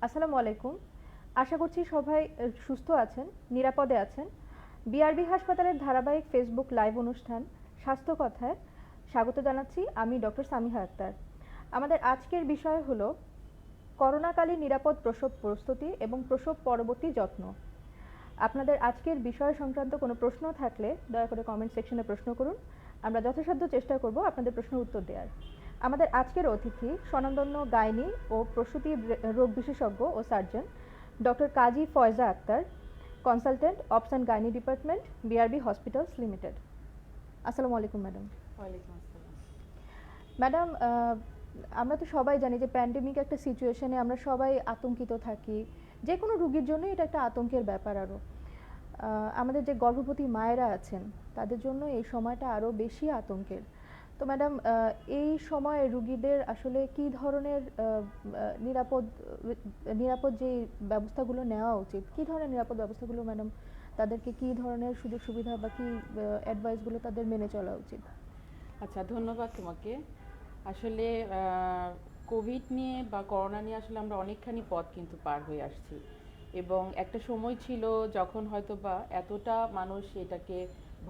আসসালামু আলাইকুম। আশা করছি সবাই সুস্থ আছেন, নিরাপদে আছেন। বিআরবি হাসপাতালের ধারাবাহিক ফেসবুক লাইভ অনুষ্ঠান স্বাস্থ্য কথায় স্বাগত জানাচ্ছি আমি ডক্টর সামিহা আক্তার। আমাদের আজকের বিষয় হলো করোনাকালীন নিরাপদ প্রসব প্রস্তুতি এবং প্রসব পরবর্তী যত্ন। আপনাদের আজকের বিষয় সংক্রান্ত কোনো প্রশ্ন থাকলে দয়া করে কমেন্ট সেকশনে প্রশ্ন করুন। আমরা যথাসাধ্য চেষ্টা করব আপনাদের প্রশ্নের উত্তর দেওয়ার। আমাদের আজকের অতিথি স্বনামধন্য গাইনি ও প্রসূতি রোগ বিশেষজ্ঞ ও surgeon doctor Kazi Foyza Akter, consultant obs and gynae department, BRB hospitals limited. আসসালামু আলাইকুম ম্যাডাম। ওয়ালাইকুম আসসালাম। ম্যাডাম, আমরা তো সবাই জানি যে প্যান্ডেমিক একটা সিচুয়েশনে আমরা সবাই আতঙ্কিত থাকি। যে কোনো রোগীর জন্য এটা একটা আতঙ্কের ব্যাপার আরও। আমাদের যে গর্ভবতী মায়েরা আছেন তাদের জন্য এই সময়টা আরও বেশি আতঙ্কের। তো ম্যাডাম, এই সময়ে রোগীদের আসলে কী ধরনের নিরাপদ নিরাপদ যে ব্যবস্থাগুলো নেওয়া উচিত, কী ধরনের নিরাপদ ব্যবস্থাগুলো ম্যাডাম তাদেরকে কী ধরনের সুযোগ সুবিধা বা কী অ্যাডভাইসগুলো তাদের মেনে চলা উচিত? আচ্ছা, ধন্যবাদ তোমাকে। আসলে কোভিড নিয়ে বা করোনা নিয়ে আসলে আমরা অনেকখানি পথ কিন্তু পার হয়ে আসছি, এবং একটা সময় ছিল যখন হয়তো বা এতটা মানুষ এটাকে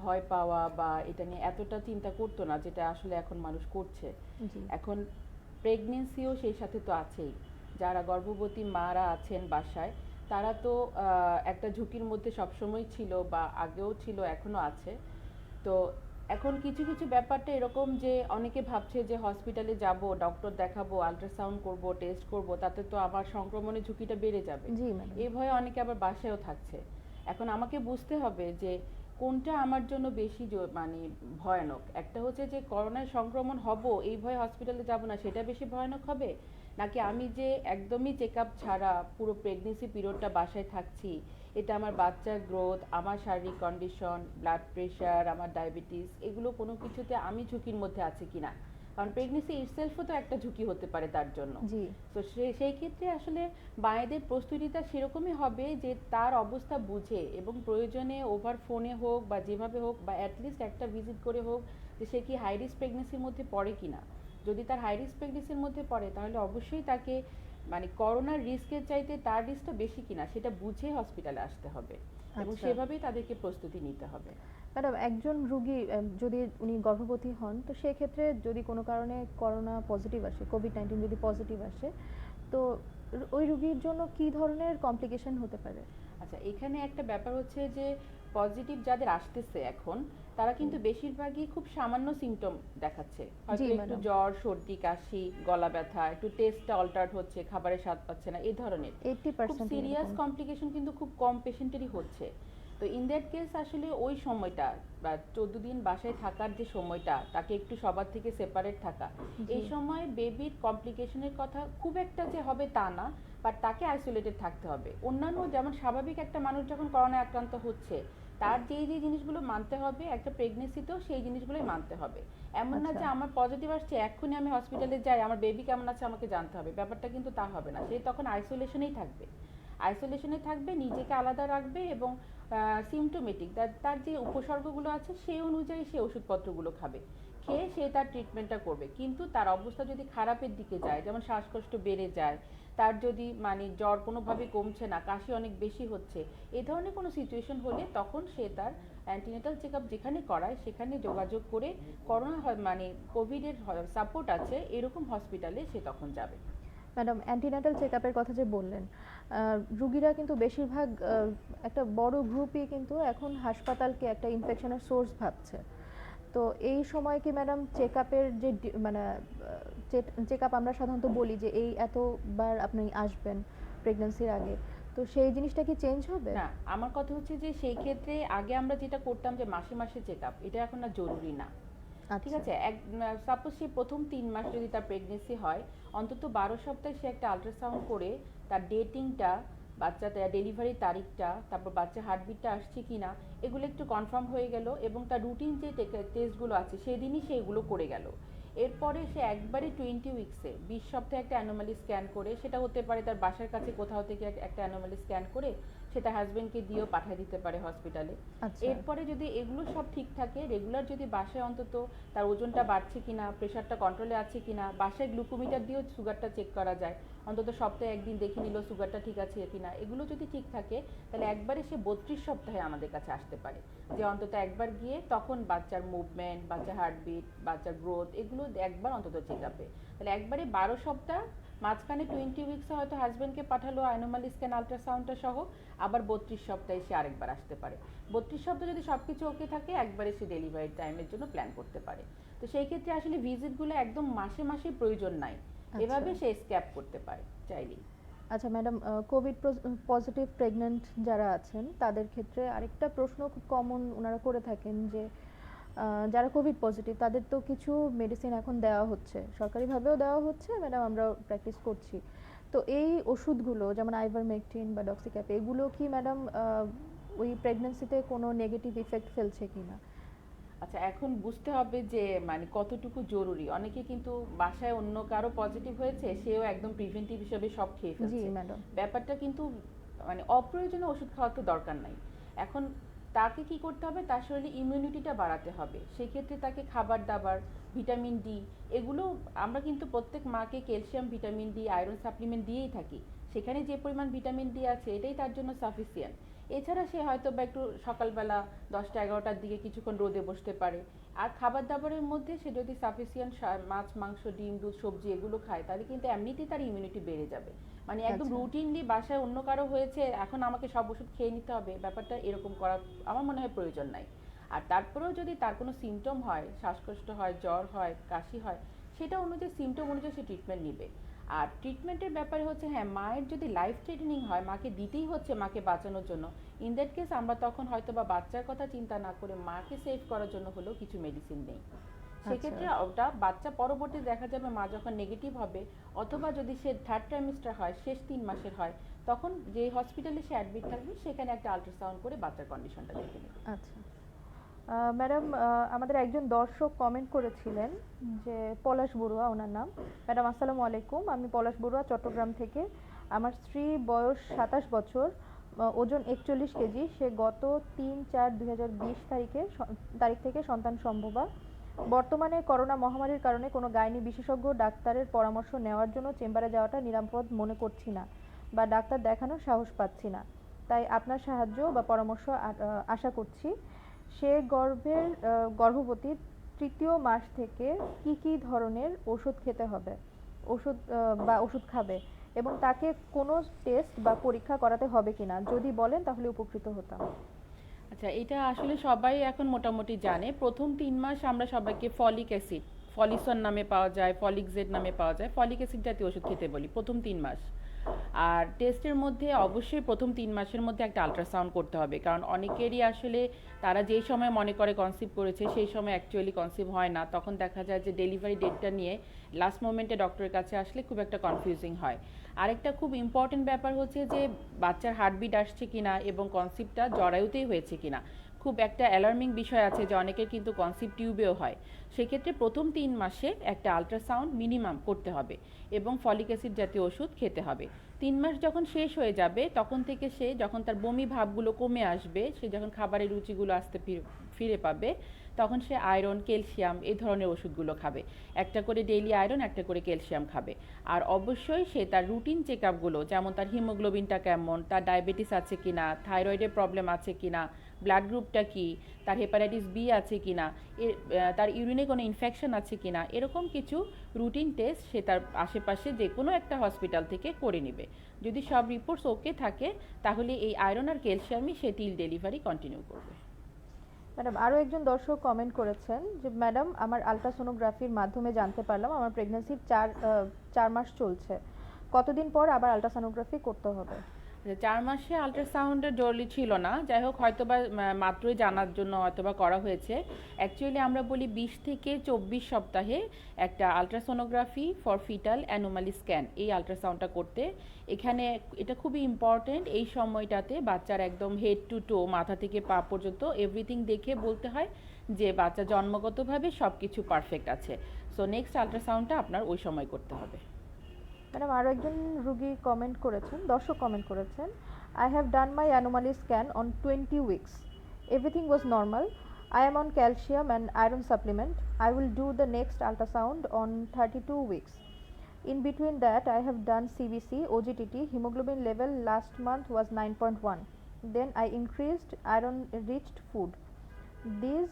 ভয় পাওয়া বা এটা নিয়ে এতটা চিন্তা করতো না, যেটা আসলে এখন মানুষ করছে। জি। এখন প্রেগনেন্সিও সেই সাথে তো আছেই। যারা গর্ভবতী মারা আছেন বাসায়, তারা তো একটা ঝুঁকির মধ্যে সবসময় ছিল বা আগেও ছিল, এখনও আছে। তো এখন কিছু কিছু ব্যাপারটা এরকম যে অনেকে ভাবছে যে হসপিটালে যাব, ডক্টর দেখাবো, আল্ট্রাসাউন্ড করব, টেস্ট করব, তাতে তো আবার সংক্রমণের ঝুঁকিটা বেড়ে যাবে। জি ম্যাডাম। এই ভয়ে অনেকে আবার বাসায়ও থাকছে। এখন আমাকে বুঝতে হবে যে কোনটা আমার জন্য বেশি মানে ভয়ানক। একটা হচ্ছে যে করোনার সংক্রমণ হব এই ভয়ে হসপিটালে যাব না, সেটা বেশি ভয়ানক হবে, নাকি আমি যে একদমই চেক আপ ছাড়া পুরো প্রেগনেন্সি পিরিয়ডটা বাসায় থাকছি, এটা আমার বাচ্চার গ্রোথ, আমার শারীরিক কন্ডিশন, ব্লাড প্রেশার, আমার ডায়াবেটিস, এগুলো কোনো কিছুতে আমি ঝুঁকির মধ্যে আছি কিনা। কারণ প্রেগনেন্সি ইটসেলফও তো একটা ঝুঁকি হতে পারে তার জন্য। জি। তো সেই ক্ষেত্রে আসলে মায়েদের প্রস্তুতিটা সেরকমই হবে যে তার অবস্থা বুঝে এবং প্রয়োজনে ওভার ফোনে হোক বা যেভাবে হোক বা অ্যাটলিস্ট একটা ভিজিট করে হোক যে সে কি হাই রিস্ক প্রেগনেন্সির মধ্যে পড়ে কিনা। যদি তার হাই রিস্ক প্রেগনেন্সির মধ্যে পড়ে তাহলে অবশ্যই তাকে মানে করোনার রিস্কের চাইতে তার রিস্কটা বেশি কিনা সেটা বুঝে হসপিটালে আসতে হবে, এবং আচ্ছা সেভাবেই তাদেরকে প্রস্তুতি নিতে হবে। ম্যাডাম, একজন রোগী যদি উনি গর্ভবতী হন তো সেক্ষেত্রে যদি কোনো কারণে করোনা পজিটিভ আসে, কোভিড-19 যদি পজিটিভ আসে, তো ওই রোগীর জন্য কী ধরনের কমপ্লিকেশন হতে পারে? আচ্ছা, এখানে একটা ব্যাপার হচ্ছে যে পজিটিভ যাদের আসতেছে এখন, তারা কিন্তু বেশিরভাগই খুব সামান্য সিমটম দেখাচ্ছে, হয়তো জি একটু ম্যাডাম। জ্বর, সর্দি, কাশি, গলা ব্যথা, একটু টেস্টটা অল্টার্ড হচ্ছে, খাবারের স্বাদ পাচ্ছে না, এই ধরনের। খুব 80% সিরিয়াস এরকম। কমপ্লিকেশন কিন্তু খুব কম পেশেন্টেরই হচ্ছে। তো ইন দ্যাট কেস আসলে ওই সময়টা বা 14 দিন বাসায় থাকার যে সময়টা, তাকে একটু সবার থেকে সেপারেট থাকা, জি। এই সময় বেবির কমপ্লিকেশনের কথা খুব একটা যে হবে তা না, বাট তাকে আইসোলেটেড থাকতে হবে। অন্যান্য যেমন স্বাভাবিক একটা মানুষ যখন করোনায় আক্রান্ত হচ্ছে, তার যেই যেই জিনিসগুলো মানতে হবে একটা প্রেগনেন্সিতেও সেই জিনিসগুলোই মানতে হবে। এমন না আচ্ছা। যে আমার পজিটিভ আসছে এক্ষুনি আমি হসপিটালে যাই, আমার বেবি কেমন আছে আমাকে জানতে হবে, ব্যাপারটা কিন্তু তা হবে না। সে তখন আইসোলেশনেই থাকবে, আইসোলেশনে থাকবে, নিজেকে আলাদা রাখবে, এবং সিমটোমেটিক তার যে উপসর্গগুলো আছে সেই অনুযায়ী সে ওষুধপত্রগুলো খাবে, খেয়ে সে তার ট্রিটমেন্টটা করবে। কিন্তু তার অবস্থা যদি খারাপের দিকে যায়, যেমন শ্বাসকষ্ট বেড়ে যায়, তার যদি মানে জ্বর কোনোভাবে কমছে না, কাশি অনেক বেশি হচ্ছে, এই ধরনের কোনো সিচুয়েশন হলে তখন সে তার অ্যান্টিনেটাল চেক আপ যেখানে করায় সেখানে যোগাযোগ করে করোনা মানে কোভিডের সাপোর্ট আছে এরকম হসপিটালে সে তখন যাবে। ম্যাডাম, অ্যান্টিনাটাল চেকআপের কথা যে বললেন, রুগীরা কিন্তু বেশিরভাগ একটা বড় গ্রুপই কিন্তু এখন হাসপাতালকে একটা ইনফেকশনের সোর্স ভাবছে। তো এই সময় কি ম্যাডাম চেকআপের যে মানে চেকআপ আমরা সাধারণত বলি যে এই এতবার আপনি আসবেন প্রেগন্যান্সির আগে, তো সেই জিনিসটা কি চেঞ্জ হবে? না, আমার কথা হচ্ছে যে সেই ক্ষেত্রে আগে আমরা যেটা করতাম যে মাসে মাসে চেক আপ, এটা এখন আর জরুরি না। ঠিক আচ্ছা। আছে, সাপোজ সে প্রথম 3 মাস যদি তার প্রেগনেন্সি হয়, অন্তত 12 সপ্তাহে সে একটা আল্ট্রাসাউন্ড করে তার ডেটিংটা, বাচ্চাটা ডেলিভারির তারিখটা, তারপর বাচ্চা হার্টবিটটা আসছে কিনা, এগুলো একটু কনফার্ম হয়ে গেল, এবং তার রুটিন যে টেস্টগুলো আছে সেদিনই সে এগুলো করে গেল। এরপরে সে একবারে 20 উইক্সে 20 সপ্তাহে একটা অ্যানোমালি স্ক্যান করে, সেটা হতে পারে তার বাসার কাছে কোথাও থেকে একটা অ্যানোমালি স্ক্যান করে সেটা হাজবেন্ডকে দিয়েও পাঠিয়ে দিতে পারে হসপিটালে। আচ্ছা। এরপরে যদি এগুলো সব ঠিক থাকে, রেগুলার যদি বাসায় অন্তত তার ওজনটা বাড়ছে কিনা, প্রেশারটা কন্ট্রোলে আছে কিনা, বাসায় গ্লুকোমিটার দিয়েও সুগারটা চেক করা যায়, অন্তত সপ্তাহে একদিন দেখে নিল সুগারটা ঠিক আছে কিনা, এগুলো যদি ঠিক থাকে তাহলে একবারে সে 32 সপ্তাহে আমাদের কাছে আসতে পারে। যে অন্তত একবার গিয়ে তখন বাচ্চার মুভমেন্ট, বাচ্চার হার্টবিট, বাচ্চার গ্রোথ এগুলো একবার অন্তত চেক আপে। তাহলে একবারে 12 সপ্তাহ, মাঝখানে 20 উইকসে হয়তো হাজব্যান্ডকে পাঠালো অ্যানোমালি স্ক্যান আলট্রাসাউন্ডটা সহ, আবার 32 সপ্তাহে সে আরেকবার আসতে পারে। 32 সপ্তাহ যদি সব কিছু ওকে থাকে, একবারে সে ডেলিভারি টাইমের জন্য প্ল্যান করতে পারে। তো সেই ক্ষেত্রে আসলে ভিজিটগুলো একদম মাসে মাসে প্রয়োজন নাই, এভাবে সে স্ক্যাপ করতে পারে চাইলেই। আচ্ছা ম্যাডাম, কোভিড পজিটিভ প্রেগন্যান্ট যারা আছেন তাদের ক্ষেত্রে আরেকটা প্রশ্ন খুব কমন ওনারা করে থাকেন যে যারা কোভিড পজিটিভ তাদের তো কিছু মেডিসিন এখন দেওয়া হচ্ছে, সরকারিভাবেও দেওয়া হচ্ছে, ম্যাডাম আমরাও প্র্যাকটিস করছি। তো এই ওষুধগুলো যেমন আইভারমেকটিন বা ডক্সিক্যাপ, এগুলো কি ম্যাডাম ওই প্রেগন্যান্সিতে কোনো নেগেটিভ ইফেক্ট ফেলছে কিনা? আচ্ছা, এখন বুঝতে হবে যে মানে কতটুকু জরুরি। অনেকে কিন্তু বাসায় অন্য কারো পজিটিভ হয়েছে, সেও একদম প্রিভেন্টিভ হিসেবে সব খেয়ে জি ফেলছে। ম্যাডাম। ব্যাপারটা কিন্তু মানে অপ্রয়োজনীয় ওষুধ খাওয়ার তো দরকার নাই। এখন তাকে কি করতে হবে, তার শরীরে ইমিউনিটিটা বাড়াতে হবে। সেক্ষেত্রে তাকে খাবার দাবার, ভিটামিন ডি, এগুলো আমরা কিন্তু প্রত্যেক মাকে calcium, vitamin D, iron supplement দিয়েই থাকি। সেখানে যে পরিমাণ ভিটামিন ডি আছে এটাই তার জন্য সাফিসিয়েন্ট। এছাড়া সে হয়তো বা একটু সকালবেলা 10টা-11টার দিকে কিছুক্ষণ রোদে বসতে পারে। আর খাবার দাবারের মধ্যে সে যদি সাফিসিয়েন্ট মাছ, মাংস, ডিম, দুধ, সবজি এগুলো খায়, তাহলে কিন্তু এমনিতেই তার ইমিউনিটি বেড়ে যাবে। মানে একদম আচ্ছা। রুটিনলি বাসায় অন্য কারো হয়েছে এখন আমাকে সব ওষুধ খেয়ে নিতে হবে, ব্যাপারটা এরকম করার আমার মনে হয় প্রয়োজন নাই। আর তারপরেও যদি তার কোনো সিমটম হয়, শ্বাসকষ্ট হয়, জ্বর হয়, কাশি হয়, সেটা অনুযায়ী সিমটম অনুযায়ী সে ট্রিটমেন্ট নিবে। আর ট্রিটমেন্টের ব্যাপারে হচ্ছে, হ্যাঁ, মায়ের যদি লাইফ থ্রেটেনিং হয়, মাকে দিতেই হচ্ছে মাকে বাঁচানোর জন্য, ইন দ্যাট কেস আমরা তখন হয়তো বা বাচ্চার কথা চিন্তা না করে মাকে সেভ করার জন্য হলেও কিছু মেডিসিন নেই। সেক্ষেত্রে ওটা বাচ্চা পরবর্তী দেখা যাবে মা যখন নেগেটিভ হবে, অথবা যদি সে থার্ড ট্রাইমিস্টার হয়, শেষ 3 মাসের হয়, তখন যে হসপিটালে সে অ্যাডমিট থাকবে সেখানে একটা আল্ট্রাসাউন্ড করে বাচ্চার কন্ডিশনটা দেখে নেবে। আচ্ছা ম্যাডাম, আমাদের একজন দর্শক কমেন্ট করেছিলেন যে পলাশ বড়ুয়া ওনার নাম। ম্যাডাম আসসালামু আলাইকুম, আমি পলাশ বড়ুয়া চট্টগ্রাম থেকে। আমার স্ত্রী বয়স 27 বছর, ওজন 41 কেজি। সে গত 3/4/2020 তারিখ থেকে সন্তান সম্ভবা। বর্তমানে করোনা মহামারীর কারণে কোনো গাইনি বিশেষজ্ঞ ডাক্তারের পরামর্শ নেওয়ার জন্য চেম্বারে যাওয়াটা নিরাপদ মনে করছি না, বা ডাক্তার দেখানোর সাহস পাচ্ছি না। তাই আপনার সাহায্য বা পরামর্শ আশা করছি। সে গর্ভবতী ৩য় মাস থেকে কি কি ধরনের ওষুধ খেতে হবে, ওষুধ খাবে, এবং তাকে কোনো টেস্ট বা পরীক্ষা করাতে হবে কিনা যদি বলেন তাহলে উপকৃত হতাম। আচ্ছা, এটা আসলে সবাই এখন মোটামুটি জানে। প্রথম 3 মাস আমরা সবাইকে ফলিক অ্যাসিড, ফলিসন নামে পাওয়া যায়, ফলিক জেড নামে পাওয়া যায়, ফলিক অ্যাসিড জাতীয় ওষুধ খেতে বলি প্রথম 3 মাস। আর টেস্টের মধ্যে অবশ্যই প্রথম 3 মাসের মধ্যে একটা আল্ট্রাসাউন্ড করতে হবে, কারণ অনেকেরই আসলে তারা যেই সময় মনে করে কনসিভ করেছে সেই সময় অ্যাকচুয়ালি কনসিভ হয় না। তখন দেখা যায় যে ডেলিভারি ডেটটা নিয়ে লাস্ট মোমেন্টে ডক্টরের কাছে আসলে খুব একটা কনফিউজিং হয়। আরেকটা খুব ইম্পর্টেন্ট ব্যাপার হচ্ছে যে বাচ্চার হার্টবিট আসছে কিনা এবং কনসিভটা জরায়ুতেই হয়েছে কিনা। খুব একটা অ্যালার্মিং বিষয় আছে যে অনেকের কিন্তু কনসিভ টিউবেও হয়। সেক্ষেত্রে প্রথম 3 মাসে একটা আল্ট্রাসাউন্ড মিনিমাম করতে হবে এবং ফলিক অ্যাসিড জাতীয় ওষুধ খেতে হবে। 3 মাস যখন শেষ হয়ে যাবে তখন থেকে সে যখন তার বমি ভাবগুলো কমে আসবে, সে যখন খাবারের রুচিগুলো আসতে ফিরে পাবে, তখন সে আয়রন, ক্যালসিয়াম এই ধরনের ওষুধগুলো খাবে। একটা করে ডেইলি আয়রন, একটা করে ক্যালসিয়াম খাবে। আর অবশ্যই সে তার রুটিন চেক আপগুলো, যেমন তার হিমোগ্লোবিনটা কেমন, তার ডায়াবেটিস আছে কিনা, থাইরয়েডের প্রবলেম আছে কিনা, ব্লাড গ্রুপটা কি, তার হেপাটাইটিস বি আছে কিনা, তার ইউরিনে কোনো ইনফেকশন আছে কিনা, এরকম কিছু রুটিন টেস্ট সে তার আশেপাশে যে কোনো একটা হসপিটাল থেকে করে নেবে। যদি সব রিপোর্টস ওকে থাকে তাহলে এই আয়রন আর ক্যালসিয়ামই সে টিল ডেলিভারি কন্টিনিউ করবে। ম্যাডাম, আরও একজন দর্শক কমেন্ট করেছেন যে ম্যাডাম আমার আলট্রাসোনোগ্রাফির মাধ্যমে জানতে পারলাম আমার প্রেগন্যান্সির 4 মাস চলছে, কতদিন পর আবার আলট্রাসোনোগ্রাফি করতে হবে? 4 মাসে আল্ট্রাসাউন্ডের জরুরি ছিল না, যাই হোক হয়তো বা মাত্রই জানার জন্য হয়তো বা করা হয়েছে। অ্যাকচুয়ালি আমরা বলি 20 থেকে 24 সপ্তাহে একটা ultrasonography for fetal anomaly scan, এই আল্ট্রাসাউন্ডটা করতে। এখানে এটা খুবই ইম্পর্টেন্ট, এই সময়টাতে বাচ্চার একদম হেড টু টো, মাথা থেকে পা পর্যন্ত এভরিথিং দেখে বলতে হয় যে বাচ্চা জন্মগতভাবে সব কিছু পারফেক্ট আছে। সো নেক্সট আল্ট্রাসাউন্ডটা আপনার ওই সময় করতে হবে। ম্যাডাম, আরও একজন দর্শক কমেন্ট করেছেন, I have done my anomaly scan on 20 weeks. Everything was normal. I am on calcium and iron supplement. I will do the next ultrasound on 32 weeks. In between that, I have done CBC, OGTT. Hemoglobin level last month was 9.1. Then I increased iron-rich food. This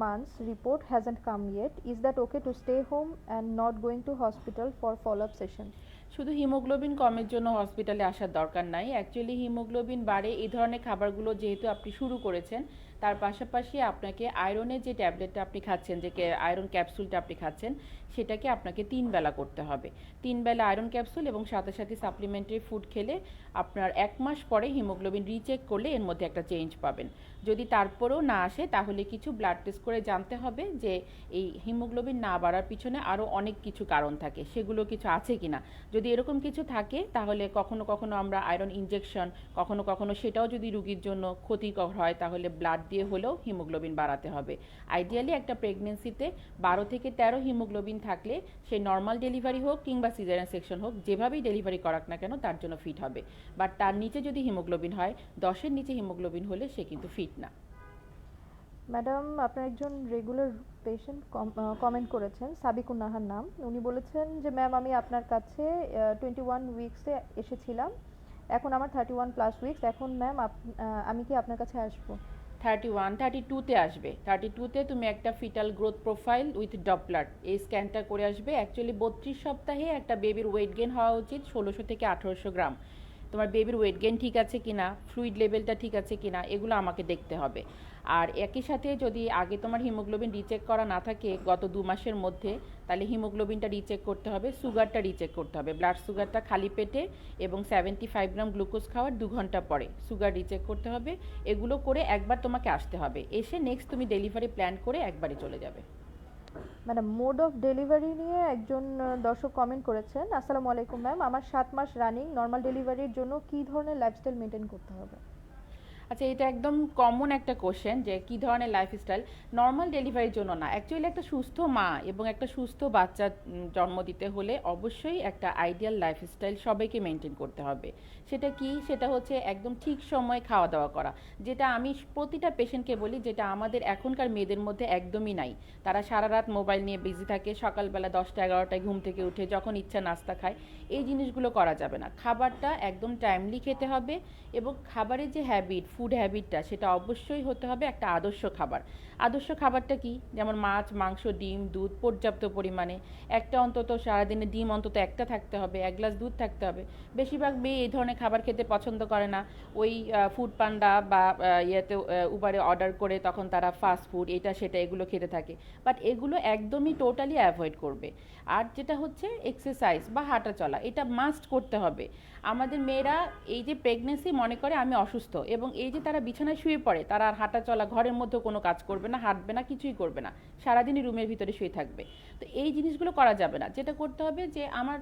month's report hasn't come yet. Is that okay to stay home and not going to hospital for follow-up session? শুধু haemoglobin কমের জন্য হসপিটালে আসার দরকার নাই। Actually haemoglobin বাড়ে এই ধরনের খাবারগুলো যেহেতু আপনি শুরু করেছেন, তার পাশাপাশি আপনাকে আয়রনের যে ট্যাবলেটটা আপনি খাচ্ছেন, যে আয়রন ক্যাপসুলটা আপনি খাচ্ছেন, সেটাকে আপনাকে 3 বেলা করতে হবে। 3 বেলা আয়রন ক্যাপসুল এবং সাথে সাথে সাপ্লিমেন্টারি ফুড খেলে আপনার 1 মাস পরে হিমোগ্লোবিন রিচেক করলে এর মধ্যে একটা চেঞ্জ পাবেন। যদি তারপরেও না আসে তাহলে কিছু ব্লাড টেস্ট করে জানতে হবে যে এই হিমোগ্লোবিন না বাড়ার পিছনে আরও অনেক কিছু কারণ থাকে, সেগুলো কিছু আছে কিনা। যদি এরকম কিছু থাকে তাহলে কখনো কখনো আমরা আয়রন ইনজেকশন, কখনো কখনো সেটাও যদি রুগীর জন্য ক্ষতিকর হয় তাহলে ব্লাড দিয়ে হলেও হিমোগ্লোবিন বাড়াতে হবে। আইডিয়ালি একটা প্রেগনেন্সিতে 12 থেকে 13 হিমোগ্লোবিন থাকলে সে নর্মাল ডেলিভারি হোক কিংবা সিজারিয়ান সেকশন হোক, যেভাবেই ডেলিভারি করাক না কেন তার জন্য ফিট হবে। বাট তার নিচে যদি হিমোগ্লোবিন হয়, 10-এর নিচে হিমোগ্লোবিন হলে সে কিন্তু ফিট না। ম্যাডাম, আপনার একজন রেগুলার পেশেন্ট কমেন্ট করেছেন, সাবিকুন নাহার নাম। উনি বলেছেন যে ম্যাম, আমি আপনার কাছে 21 উইকসে এসেছিলাম, এখন আমার 31+ উইকস। এখন ম্যাম আমি কি আপনার কাছে আসবো? 31, 32-তে আসবে। 32-তে তুমি একটা fetal growth profile with Doppler এই স্ক্যানটা করে আসবে। অ্যাকচুয়ালি 32 সপ্তাহে একটা বেবির ওয়েট গেইন হওয়া উচিত 1600 থেকে 1800 গ্রাম। তোমার বেবির ওয়েট গেইন ঠিক আছে কিনা, ফ্লুইড লেভেলটা ঠিক আছে কিনা, এগুলো আমাকে দেখতে হবে। আর একই সাথে যদি আগে তোমার হিমোগ্লোবিন রিচেক করা না থাকে গত 2 মাসের মধ্যে, তাহলে হিমোগ্লোবিনটা রিচেক করতে হবে, সুগারটা রিচেক করতে হবে। ব্লাড সুগারটা খালি পেটে এবং 75 গ্রাম গ্লুকোজ খাওয়ার 2 ঘন্টা পরে সুগার রিচেক করতে হবে। এগুলো করে একবার তোমাকে আসতে হবে, এসে নেক্সট তুমি ডেলিভারি প্ল্যান করে একবারে চলে যাবে। ম্যাডাম, মোড অফ ডেলিভারি নিয়ে একজন দর্শক কমেন্ট করেছেন। আসসালামু আলাইকুম ম্যাম, আমার 7 মাস রানিং, নর্মাল ডেলিভারির জন্য কী ধরনের লাইফস্টাইল মেনটেন করতে হবে? আচ্ছা, এটা একদম কমন একটা কোশ্চেন যে কী ধরনের লাইফস্টাইল। নর্মাল ডেলিভারির জন্য না, অ্যাকচুয়ালি একটা সুস্থ মা এবং একটা সুস্থ বাচ্চা জন্ম দিতে হলে অবশ্যই একটা আইডিয়াল লাইফস্টাইল সবাইকে মেনটেন করতে হবে। সেটা কি? সেটা হচ্ছে একদম ঠিক সময়ে খাওয়া দাওয়া করা, যেটা আমি প্রতিটা পেশেন্টকে বলি, যেটা আমাদের এখনকার মেয়েদের মধ্যে একদমই নাই। তারা সারা রাত মোবাইল নিয়ে বিজি থাকে, সকালবেলা 10টা-11টায় ঘুম থেকে উঠে যখন ইচ্ছা নাস্তা খায়। এই জিনিসগুলো করা যাবে না। খাবারটা একদম টাইমলি খেতে হবে এবং খাবারের যে হ্যাবিট, ফুড হ্যাবিটটা, সেটা অবশ্যই হতে হবে একটা আদর্শ খাবার। আদর্শ খাবারটা কি? যেমন মাছ, মাংস, ডিম, দুধ পর্যাপ্ত পরিমাণে, একটা অন্তত সারাদিনে ডিম অন্তত একটা থাকতে হবে, 1 গ্লাস দুধ থাকতে হবে। বেশিরভাগ মেয়ে এই ধরনের খাবার খেতে পছন্দ করে না। ওই ফুড পান্ডা বা ইয়েতে উবারে অর্ডার করে তখন তারা ফাস্ট ফুড এটা সেটা এগুলো খেতে থাকে। বাট এগুলো একদমই টোটালি অ্যাভয়েড করবে। আর যেটা হচ্ছে এক্সারসাইজ বা হাঁটা চলা, এটা মাস্ট করতে হবে। আমাদের মেয়েরা এই যে প্রেগনেন্সি মনে করে আমি অসুস্থ, এবং এই যে তারা বিছানায় শুয়ে পড়ে, তারা আর হাঁটা চলা, ঘরের মধ্যে কোনো কাজ করবে না, হাঁটবে না, কিছুই করবে না, সারাদিনই রুমের ভিতরে শুয়ে থাকবে। তো এই জিনিসগুলো করা যাবে না। যেটা করতে হবে যে আমার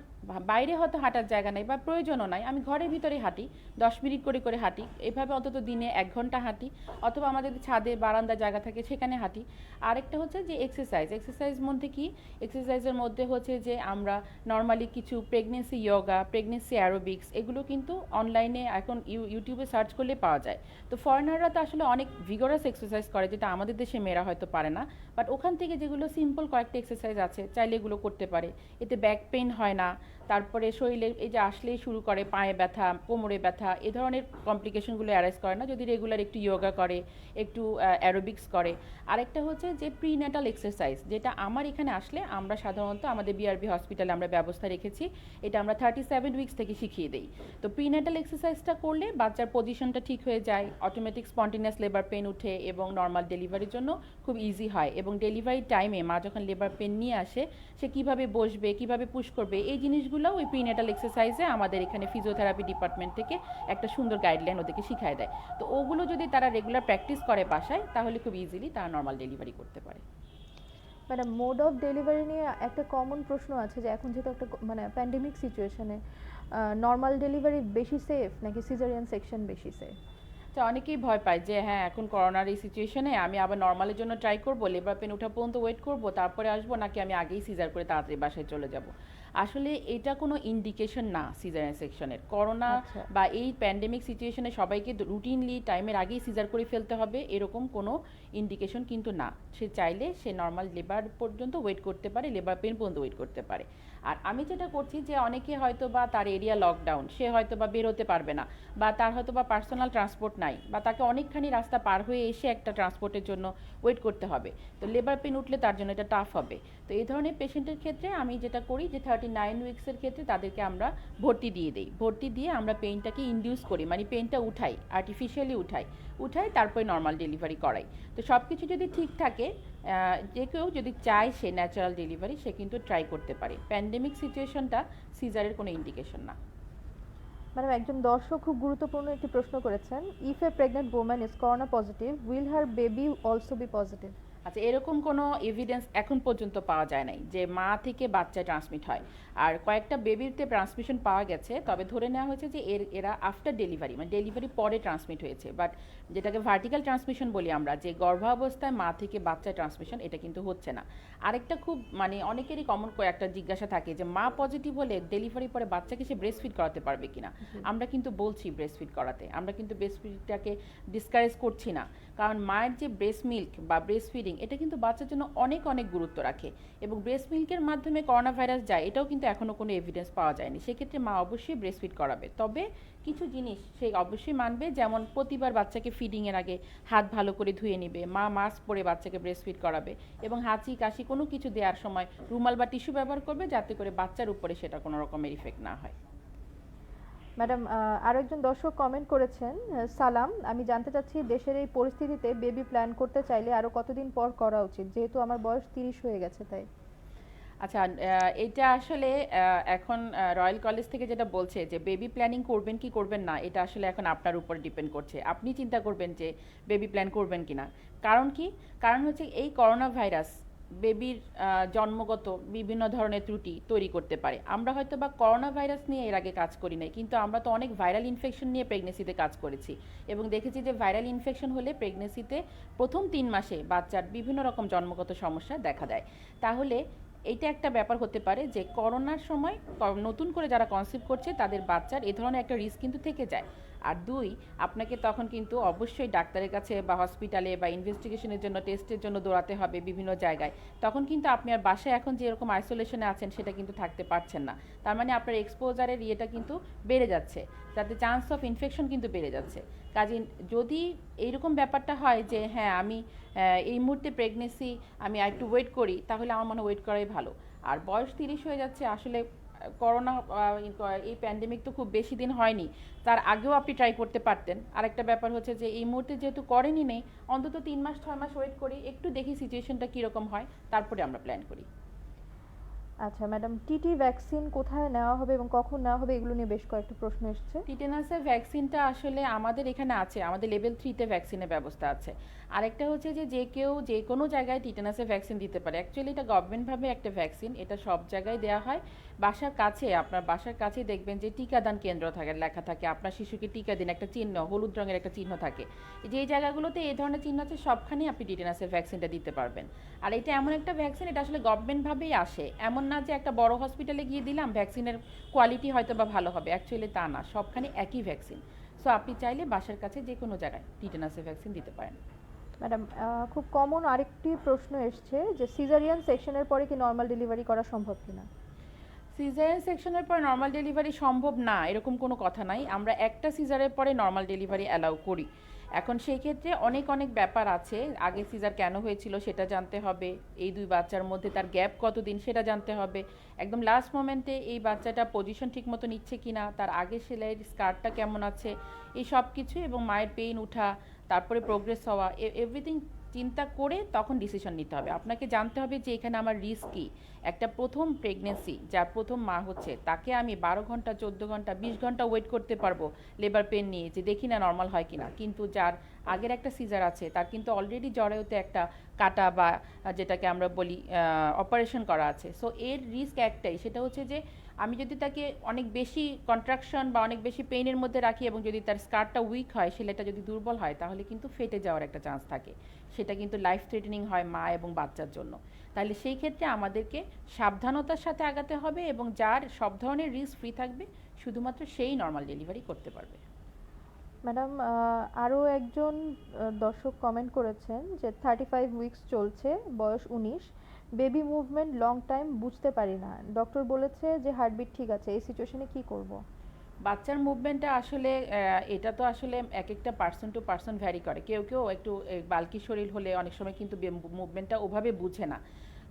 বাইরে হয়তো হাঁটার জায়গা নেই বা প্রয়োজনও নাই, আমি ঘরের ভিতরে হাঁটি, 10 মিনিট করে করে হাঁটি, এভাবে অন্তত দিনে 1 ঘন্টা হাঁটি, অথবা আমাদের ছাদে বারান্দা জায়গা থাকে সেখানে হাঁটি। আরেকটা হচ্ছে যে এক্সারসাইজ মধ্যে কি? এক্সারসাইজের মধ্যে হচ্ছে যে আমরা নর্মালি কিছু প্রেগনেন্সি যোগা, প্রেগনেন্সি অ্যারোবিক্স, এগুলো কিন্তু অনলাইনে এখন ইউটিউবে সার্চ করলে পাওয়া যায়। তো ফরেনাররা তো আসলে অনেক ভিগরাস এক্সারসাইজ করে, যেটা আমাদের দেশে মেয়েরা হয়তো পারে না। বাট ওখান থেকে যেগুলো সিম্পল কয়েকটা এক্সারসাইজ আছে, চাইলে এগুলো করতে পারে। এতে ব্যাক পেইন হয় না। তারপরে শরীরে এই যে আসলেই শুরু করে পায়ে ব্যথা, কোমরে ব্যথা, এ ধরনের কমপ্লিকেশনগুলো অ্যারাইজ করে না যদি রেগুলার একটু যোগা করে, একটু অ্যারোবিক্স করে। আরেকটা হচ্ছে যে প্রিন্যাটাল এক্সারসাইজ, যেটা আমার এখানে আসলে আমরা সাধারণত আমাদের বিআরবি হসপিটালে আমরা ব্যবস্থা রেখেছি, এটা আমরা 37 উইকস থেকে শিখিয়ে দিই। তো প্রিন্যাটাল এক্সারসাইজটা করলে বাচ্চার পজিশনটা ঠিক হয়ে যায়, অটোমেটিক স্পন্টেনিয়াস লেবার পেন উঠে এবং নর্মাল ডেলিভারির জন্য খুব ইজি হয়। এবং ডেলিভারির টাইমে মা যখন লেবার পেন নিয়ে আসে, সে কীভাবে বসবে, কীভাবে পুশ করবে, এই জিনিসগুলো ওই প্রিন্যাটাল এক্সারসাইজে আমাদের এখানে ফিজিওথেরাপি ডিপার্টমেন্ট থেকে একটা সুন্দর গাইডলাইন ওদেরকে শিখায় দেয়। তো ওগুলো যদি তারা রেগুলার প্র্যাকটিস করে বাসায়, তাহলে খুব ইজিলি তারা নর্মাল ডেলিভারি করতে পারে। ম্যাডাম, মোড অফ ডেলিভারি নিয়ে একটা কমন প্রশ্ন আছে যে এখন যেহেতু একটা মানে প্যান্ডেমিক সিচুয়েশনে নর্মাল ডেলিভারি বেশি সেফ নাকি সিজারিয়ান সেকশন বেশি সেফ? তো অনেকেই ভয় পায় যে হ্যাঁ, এখন করোনার এই সিচুয়েশনে আমি আবার নর্মালের জন্য ট্রাই করবো, লেবার পেন ওঠা পর্যন্ত ওয়েট করবো, তারপরে আসবো, নাকি আমি আগেই সিজার করে তাড়াতাড়ি বাসায় চলে যাব। আসলে এটা কোনো ইন্ডিকেশন না সিজারিয়ান সেকশনের। করোনা আচ্ছা। বা এই প্যান্ডেমিক সিচুয়েশনে সবাইকে রুটিনলি টাইমের আগেই সিজার করে ফেলতে হবে এরকম কোনো ইন্ডিকেশন কিন্তু না। সে চাইলে সে নর্মাল লেবার পর্যন্ত ওয়েট করতে পারে, লেবার পেন পর্যন্ত ওয়েট করতে পারে। আর আমি যেটা করছি যে অনেকে হয়তো বা তার এরিয়া লকডাউন, সে হয়তো বা বের হতে পারবে না, বা তার হয়তো বা পার্সোনাল ট্রান্সপোর্ট নাই, বা তাকে অনেকখানি রাস্তা পার হয়ে এসে একটা ট্রান্সপোর্টের জন্য ওয়েট করতে হবে, তো লেবার পেন উঠলে তার জন্য এটা টাফ হবে। তো এই ধরনের পেশেন্টের ক্ষেত্রে আমি যেটা করি যে 39 উইক্সের ক্ষেত্রে তাদেরকে আমরা ভর্তি দিয়ে দিই। ভর্তি দিয়ে আমরা পেইনটাকে ইনডিউস করি, মানে পেইনটা উঠাই, আর্টিফিশিয়ালি উঠাই তারপরে নর্মাল ডেলিভারি করাই। তো সব কিছু যদি ঠিক থাকে, যে কেউ যদি চায় সে ন্যাচারাল ডেলিভারি সে কিন্তু ট্রাই করতে পারে। প্যান্ডেমিক সিচুয়েশনটা সিজারের কোনো ইন্ডিকেশন না। ম্যাডাম, একজন দর্শক খুব গুরুত্বপূর্ণ একটি প্রশ্ন করেছেন, if a pregnant woman is corona positive, will her baby also be positive? আচ্ছা, এরকম কোনো এভিডেন্স এখন পর্যন্ত পাওয়া যায় নাই যে মা থেকে বাচ্চায় ট্রান্সমিট হয়। আর কয়েকটা বেবিতে ট্রান্সমিশন পাওয়া গেছে, তবে ধরে নেওয়া হয়েছে যে এরা আফটার ডেলিভারি, মানে ডেলিভারি পরে ট্রান্সমিট হয়েছে। বাট যেটাকে ভার্টিক্যাল ট্রান্সমিশন বলি আমরা, যে গর্ভাবস্থায় মা থেকে বাচ্চায় ট্রান্সমিশন, এটা কিন্তু হচ্ছে না। আরেকটা খুব মানে অনেকেরই কমন একটা জিজ্ঞাসা থাকে যে মা পজিটিভ হলে ডেলিভারি পরে বাচ্চাকে সে ব্রেস্ট ফিড করাতে পারবে কিনা। আমরা কিন্তু বলছি ব্রেস্ট ফিড করাতে, আমরা কিন্তু ব্রেস্ট ফিডটাকে ডিসকারেজ করছি না, কারণ মায়ের যে ব্রেস্ট মিল্ক বা ব্রেস্ট ফিডিং এটা কিন্তু বাচ্চার জন্য অনেক অনেক গুরুত্ব রাখে, এবং ব্রেস্ট মিল্কের মাধ্যমে করোনা ভাইরাস যায় এটাও কিন্তু এখনও কোনো এভিডেন্স পাওয়া যায়নি। সেক্ষেত্রে মা অবশ্যই ব্রেস্ট ফিড করাবে, তবে কিছু জিনিস সে অবশ্যই মানবে, যেমন প্রতিবার বাচ্চাকে ফিডিংয়ের আগে হাত ভালো করে ধুয়ে নেবে, মা মাস্ক পরে বাচ্চাকে ব্রেস্ট ফিড করাবে, এবং হাঁচি কাশি কোনো কিছু দেওয়ার সময় রুমাল বা টিস্যু ব্যবহার করবে, যাতে করে বাচ্চার উপরে সেটা কোনো রকমের ইফেক্ট না হয়। ম্যাডাম, আরও একজন দর্শক কমেন্ট করেছেন, সালাম, আমি জানতে চাচ্ছি দেশের এই পরিস্থিতিতে বেবি প্ল্যান করতে চাইলে আরও কতদিন পর করা উচিত, যেহেতু আমার বয়স 30 হয়ে গেছে তাই। আচ্ছা, এটা আসলে এখন রয়্যাল কলেজ থেকে যেটা বলছে যে বেবি প্ল্যানিং করবেন কি করবেন না, এটা আসলে এখন আপনার উপর ডিপেন্ড করছে। আপনি চিন্তা করবেন যে বেবি প্ল্যান করবেন কি না। কারণ কি? কারণ হচ্ছে এই করোনা ভাইরাস বেবির জন্মগত বিভিন্ন ধরনের ত্রুটি তৈরি করতে পারে। আমরা হয়তো বা করোনা ভাইরাস নিয়ে এর আগে কাজ করি নাই, কিন্তু আমরা তো অনেক ভাইরাল ইনফেকশন নিয়ে প্রেগনেন্সিতে কাজ করেছি, এবং দেখেছি যে ভাইরাল ইনফেকশন হলে প্রেগনেন্সিতে প্রথম 3 মাসে বাচ্চার বিভিন্ন রকম জন্মগত সমস্যা দেখা দেয়। তাহলে এইটা একটা ব্যাপার হতে পারে যে করোনার সময় নতুন করে যারা কনসিভ করছে তাদের বাচ্চার এ ধরনের একটা রিস্ক কিন্তু থেকে যায়। আর 2, আপনাকে তখন কিন্তু অবশ্যই ডাক্তারের কাছে বা হসপিটালে বা ইনভেস্টিগেশনের জন্য টেস্টের জন্য দৌড়াতে হবে বিভিন্ন জায়গায়। তখন কিন্তু আপনি আর বাসায় এখন যেরকম আইসোলেশনে আছেন সেটা কিন্তু থাকতে পারছেন না। তার মানে আপনার এক্সপোজারের ইয়েটা কিন্তু বেড়ে যাচ্ছে, যাতে চান্স অফ ইনফেকশন কিন্তু বেড়ে যাচ্ছে। কাজে যদি এইরকম ব্যাপারটা হয় যে হ্যাঁ আমি এই মুহূর্তে প্রেগনেন্সি আমি আর একটু ওয়েট করি, তাহলে আমার মনে ওয়েট করাই ভালো। আর বয়স 30 হয়ে যাচ্ছে, আসলে করোনা এই প্যান্ডেমিক তো খুব বেশি দিন হয়নি, তার আগেও আপনি ট্রাই করতে পারতেন। আরেকটা ব্যাপার হচ্ছে যে এই মুহূর্তে যেহেতু করেনি নেই, অন্তত 3 মাস 6 মাস ওয়েট করি, একটু দেখি সিচুয়েশনটা কীরকম হয়, তারপরে আমরা প্ল্যান করি। আচ্ছা ম্যাডাম, টিটি ভ্যাকসিন কোথায় নেওয়া হবে এবং কখন নেওয়া হবে, এগুলো নিয়ে বেশ কয়েকটা প্রশ্ন এসেছে। টিটেনাসের ভ্যাকসিনটা আসলে আমাদের এখানে আছে, আমাদের লেভেল 3-তে ভ্যাকসিনের ব্যবস্থা আছে। আরেকটা হচ্ছে যে কেউ যে কোনো জায়গায় টিটেনাসের ভ্যাকসিন দিতে পারে। অ্যাকচুয়ালি এটা গভর্নমেন্টভাবে একটা ভ্যাকসিন, এটা সব জায়গায় দেওয়া হয়। বাসার কাছে, আপনার বাসার কাছেই দেখবেন যে টিকাদান কেন্দ্র থাকে, লেখা থাকে আপনার শিশুকে টিকা দিন, একটা চিহ্ন, হলুদ রঙের একটা চিহ্ন থাকে। যেই জায়গাগুলোতে এই ধরনের চিহ্ন আছে সবখানেই আপনি টিটেনাসের ভ্যাকসিনটা দিতে পারবেন। আর এটা এমন একটা ভ্যাকসিন, এটা আসলে গভর্নমেন্টভাবেই আসে, এমন না যে একটা বড় হসপিটালে গিয়ে দিলাম ভ্যাকসিনের কোয়ালিটি হয়তো বা ভালো হবে, অ্যাকচুয়ালি তা না, সবখানে একই ভ্যাকসিন। সো আপনি চাইলে বাসার কাছে যে কোনো জায়গায় টিটেনাসের ভ্যাকসিন দিতে পারেন। ম্যাডাম, খুব কমন আরেকটি প্রশ্ন এসছে যে সিজারিয়ান সেকশনের পরে কি নর্মাল ডেলিভারি করা সম্ভব কিনা। সিজারিয়ান সেকশনের পর নর্মাল ডেলিভারি সম্ভব না এরকম কোনো কথা নাই, আমরা একটা সিজারের পরে নর্মাল ডেলিভারি অ্যালাউ করি। এখন সেই ক্ষেত্রে অনেক অনেক ব্যাপার আছে, আগে সিজার কেন হয়েছিল সেটা জানতে হবে, এই 2 বাচ্চার মধ্যে তার গ্যাপ কতদিন সেটা জানতে হবে, একদম লাস্ট মোমেন্টে এই বাচ্চাটা পজিশন ঠিকমতো নিচ্ছে কিনা, তার আগে সেলাইয়ের স্কার্টটা কেমন আছে, এই সব কিছু, এবং মায়ের পেইন উঠা, তারপরে প্রোগ্রেস হওয়া, এভরিথিং চিন্তা করে তখন ডিসিশন নিতে হবে। আপনাকে জানতে হবে যে এখানে আমার রিস্ক কী। একটা প্রথম প্রেগনেন্সি, যার প্রথম মা হচ্ছে, তাকে আমি 12 ঘন্টা 14 ঘন্টা 20 ঘন্টা ওয়েট করতে পারবো লেবার পেন নিয়ে, যে দেখি না নর্মাল হয় কিনা। কিন্তু যার আগের একটা সিজার আছে, তার কিন্তু অলরেডি জরায়ুতে একটা কাটা বা যেটাকে আমরা বলি অপারেশন করা আছে। সো এর রিস্ক একটাই, সেটা হচ্ছে যে আমি যদি তাকে অনেক বেশি কন্ট্রাকশন বা অনেক বেশি পেইনের মধ্যে রাখি এবং যদি তার স্কার্টটা উইক হয়, সেলাইটা যদি দুর্বল হয়, তাহলে কিন্তু ফেটে যাওয়ার একটা চান্স থাকে। সেটা কিন্তু লাইফ থ্রেটেনিং হয় মা এবং বাচ্চার জন্য। তাহলে সেই ক্ষেত্রে আমাদেরকে সাবধানতার সাথে আগাতে হবে এবং যার সব ধরনের রিস্ক ফ্রি থাকবে শুধুমাত্র সেই নর্মাল ডেলিভারি করতে পারবে। ম্যাডাম, আরও একজন দর্শক কমেন্ট করেছেন যে 35 উইকস চলছে, বয়স 19, বেবি মুভমেন্ট লং টাইম বুঝতে পারি না, ডক্টর বলেছে যে হার্টবিট ঠিক আছে, এই সিচুয়েশনে কি করব? বাচ্চার মুভমেন্টটা আসলে এটা তো আসলে এক একটা পার্সন টু পার্সন ভ্যারি করে। কেউ কেউ একটু বাল্কি শরীর হলে অনেক সময় কিন্তু মুভমেন্টটা ওভাবে বুঝে না।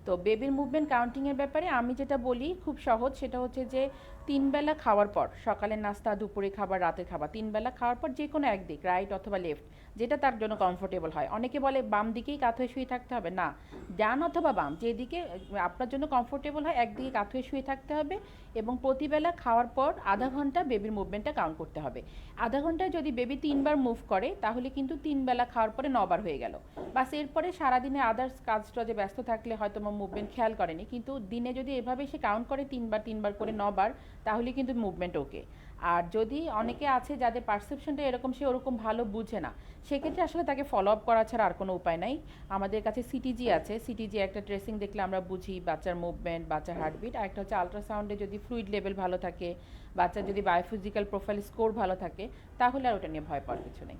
তো বেবির মুভমেন্ট কাউন্টিংয়ের ব্যাপারে আমি যেটা বলি খুব সহজ, সেটা হচ্ছে যে 3 বেলা খাওয়ার পর, সকালের নাস্তা, দুপুরে খাবার, রাতের খাবার, 3 বেলা খাওয়ার পর যে কোনো একদিক, রাইট অথবা লেফট, যেটা তার জন্য কমফোর্টেবল হয়। অনেকে বলে বাম দিকেই কাত হয়ে শুয়ে থাকতে হবে, না, ডান অথবা বাম যেদিকে আপনার জন্য কমফোর্টেবল হয় একদিকে কাত হয়ে শুয়ে থাকতে হবে এবং প্রতিবেলা খাওয়ার পর আধা ঘন্টা বেবির মুভমেন্টটা কাউন্ট করতে হবে। আধা ঘন্টায় যদি বেবি 3 বার মুভ করে তাহলে কিন্তু 3 বেলা খাওয়ার পরে 9 বার হয়ে গেল। বাস এরপরে সারাদিনে আদার্স কাজটা যে ব্যস্ত থাকলে হয়তো মুভমেন্ট খেয়াল করেনি, কিন্তু দিনে যদি এভাবে সে কাউন্ট করে 3 বার করে 9 বার, তাহলে কিন্তু মুভমেন্ট ওকে। আর যদি অনেকে আছে যাদের পারসেপশনটা এরকম, সে ওরকম ভালো বুঝে না, সেক্ষেত্রে আসলে তাকে ফলো আপ করা ছাড়া আর কোনো উপায় নাই। আমাদের কাছে সিটিজি আছে, সিটিজি একটা ট্রেসিং দেখলে আমরা বুঝি বাচ্চার মুভমেন্ট, বাচ্চার হার্টবিট। আর একটা হচ্ছে আলট্রাসাউন্ডে যদি ফ্লুইড লেভেল ভালো থাকে, বাচ্চার যদি বায়োফিজিক্যাল প্রোফাইল স্কোর ভালো থাকে, তাহলে আর ওটা নিয়ে ভয় পাওয়ার কিছু নেই।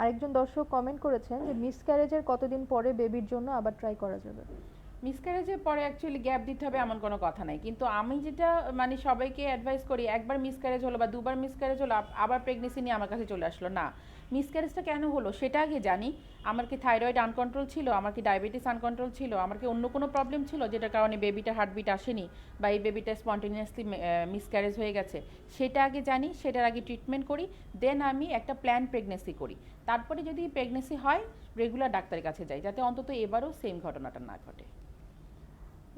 আরেকজন দর্শক কমেন্ট করেছেন যে মিসক্যারেজের কতদিন পরে বেবির জন্য আবার ট্রাই করা যাবে? মিসক্যারেজের পরে অ্যাকচুয়ালি গ্যাপ দিতে হবে এমন কোনো কথা নাই, কিন্তু আমি যেটা মানে সবাইকে অ্যাডভাইস করি, একবার মিসক্যারেজ হলো বা দুবার মিসক্যারেজ হলো আবার প্রেগনেন্সি নিয়ে আমার কাছে চলে আসলো না। মিসক্যারেজটা কেন হলো সেটা আগে জানি। আমার কি থাইরয়েড আনকন্ট্রোল ছিল, আমার কি ডায়াবেটিস আনকন্ট্রোল ছিল, আমার কি অন্য কোনো প্রবলেম ছিল যেটার কারণে বেবিটা হার্টবিট আসেনি বা এই বেবিটা স্পন্টেনিয়াসলি মিসক্যারেজ হয়ে গেছে, সেটা আগে জানি, সেটার আগে ট্রিটমেন্ট করি, দেন আমি একটা প্ল্যান প্রেগনেন্সি করি। তারপরে যদি প্রেগনেন্সি হয় রেগুলার ডাক্তারের কাছে যাই, যাতে অন্তত এবারও সেম ঘটনাটা না ঘটে।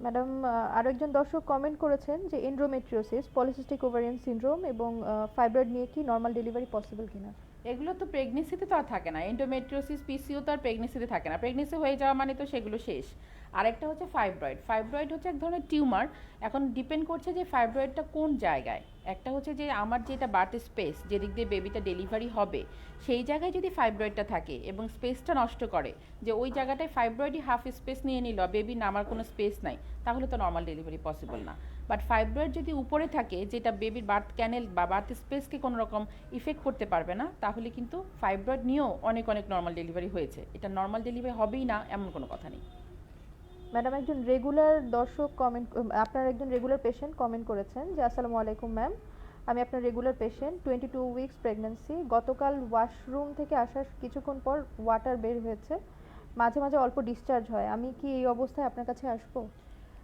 ম্যাডাম, আরও একজন দর্শক কমেন্ট করেছেন যে এন্ডোমেট্রিওসিস, পলিসিস্টিক ওভারিয়ান সিনড্রোম এবং ফাইব্রয়েড নিয়ে কি নর্মাল ডেলিভারি পসিবল কিনা? এগুলো তো প্রেগনেন্সিতে তো আর থাকে না। এন্ডোমেট্রিওসিস, পিসিও তো আর প্রেগনেন্সিতে থাকে না। প্রেগনেন্সি হয়ে যাওয়া মানে তো সেগুলো শেষ। আরেকটা হচ্ছে ফাইব্রয়েড। ফাইব্রয়েড হচ্ছে এক ধরনের টিউমার। এখন ডিপেন্ড করছে যে ফাইব্রয়েডটা কোন জায়গায়। একটা হচ্ছে যে আমার যেটা বার্থ স্পেস, যেদিক দিয়ে বেবিটা ডেলিভারি হবে, সেই জায়গায় যদি ফাইব্রয়েডটা থাকে এবং স্পেসটা নষ্ট করে, যে ওই জায়গাটায় ফাইব্রয়েডই হাফ স্পেস নিয়ে নিল, বেবি নামার কোনো স্পেস নাই, তাহলে তো নর্মাল ডেলিভারি পসিবল না। বাট ফাইব্রয়েড যদি উপরে থাকে, যেটা বেবির বার্থ ক্যানেল বা বার্থ স্পেসকে কোনো রকম ইফেক্ট করতে পারবে না, তাহলে কিন্তু ফাইব্রয়েড নিয়েও অনেক অনেক নর্মাল ডেলিভারি হয়েছে। এটা নর্মাল ডেলিভারি হবেই না এমন কোনো কথা নেই। ম্যাডাম, একজন রেগুলার দর্শক কমেন্ট, আপনার একজন রেগুলার পেশেন্ট কমেন্ট করেছেন যে আসসালামু আলাইকুম ম্যাম, আমি আপনার রেগুলার পেশেন্ট, 22 উইকস প্রেগন্যান্সি, গতকাল ওয়াশরুম থেকে আসার কিছুক্ষণ পর ওয়াটার বের হয়েছে, মাঝে মাঝে অল্প ডিসচার্জ হয়, আমি কি এই অবস্থায় আপনার কাছে আসবো?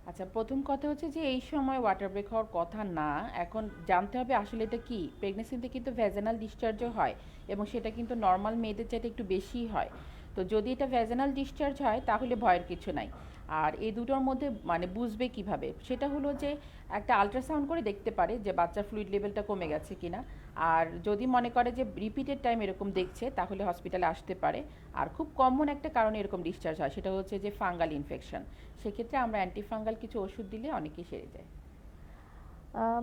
আচ্ছা, প্রথম কথা হচ্ছে যে এই সময় ওয়াটার ব্রেক হওয়ার কথা না। এখন জানতে হবে আসলে এটা কি। প্রেগনেন্সিতে কিন্তু ভ্যাজানাল ডিসচার্জও হয় এবং সেটা কিন্তু নর্মাল মেয়েদের চাইতে একটু বেশিই হয়। তো যদি এটা ভ্যাজানাল ডিসচার্জ হয় তাহলে ভয়ের কিছু নাই। আর এই দুটোর মধ্যে মানে বুঝবে কিভাবে, সেটা হলো যে একটা আল্ট্রাসাউন্ড করে দেখতে পারে যে বাচ্চার ফ্লুইড লেভেলটা কমে গেছে কিনা। আর যদি মনে করে যে রিপিটেড টাইম এরকম দেখছে, তাহলে হসপিটালে আসতে পারে। আর খুব কমন একটা কারণে এরকম ডিসচার্জ হয়, সেটা হচ্ছে যে ফাঙ্গাল ইনফেকশন। সেক্ষেত্রে আমরা অ্যান্টিফাঙ্গাল কিছু ওষুধ দিলে অনেকেই সেরে যায়।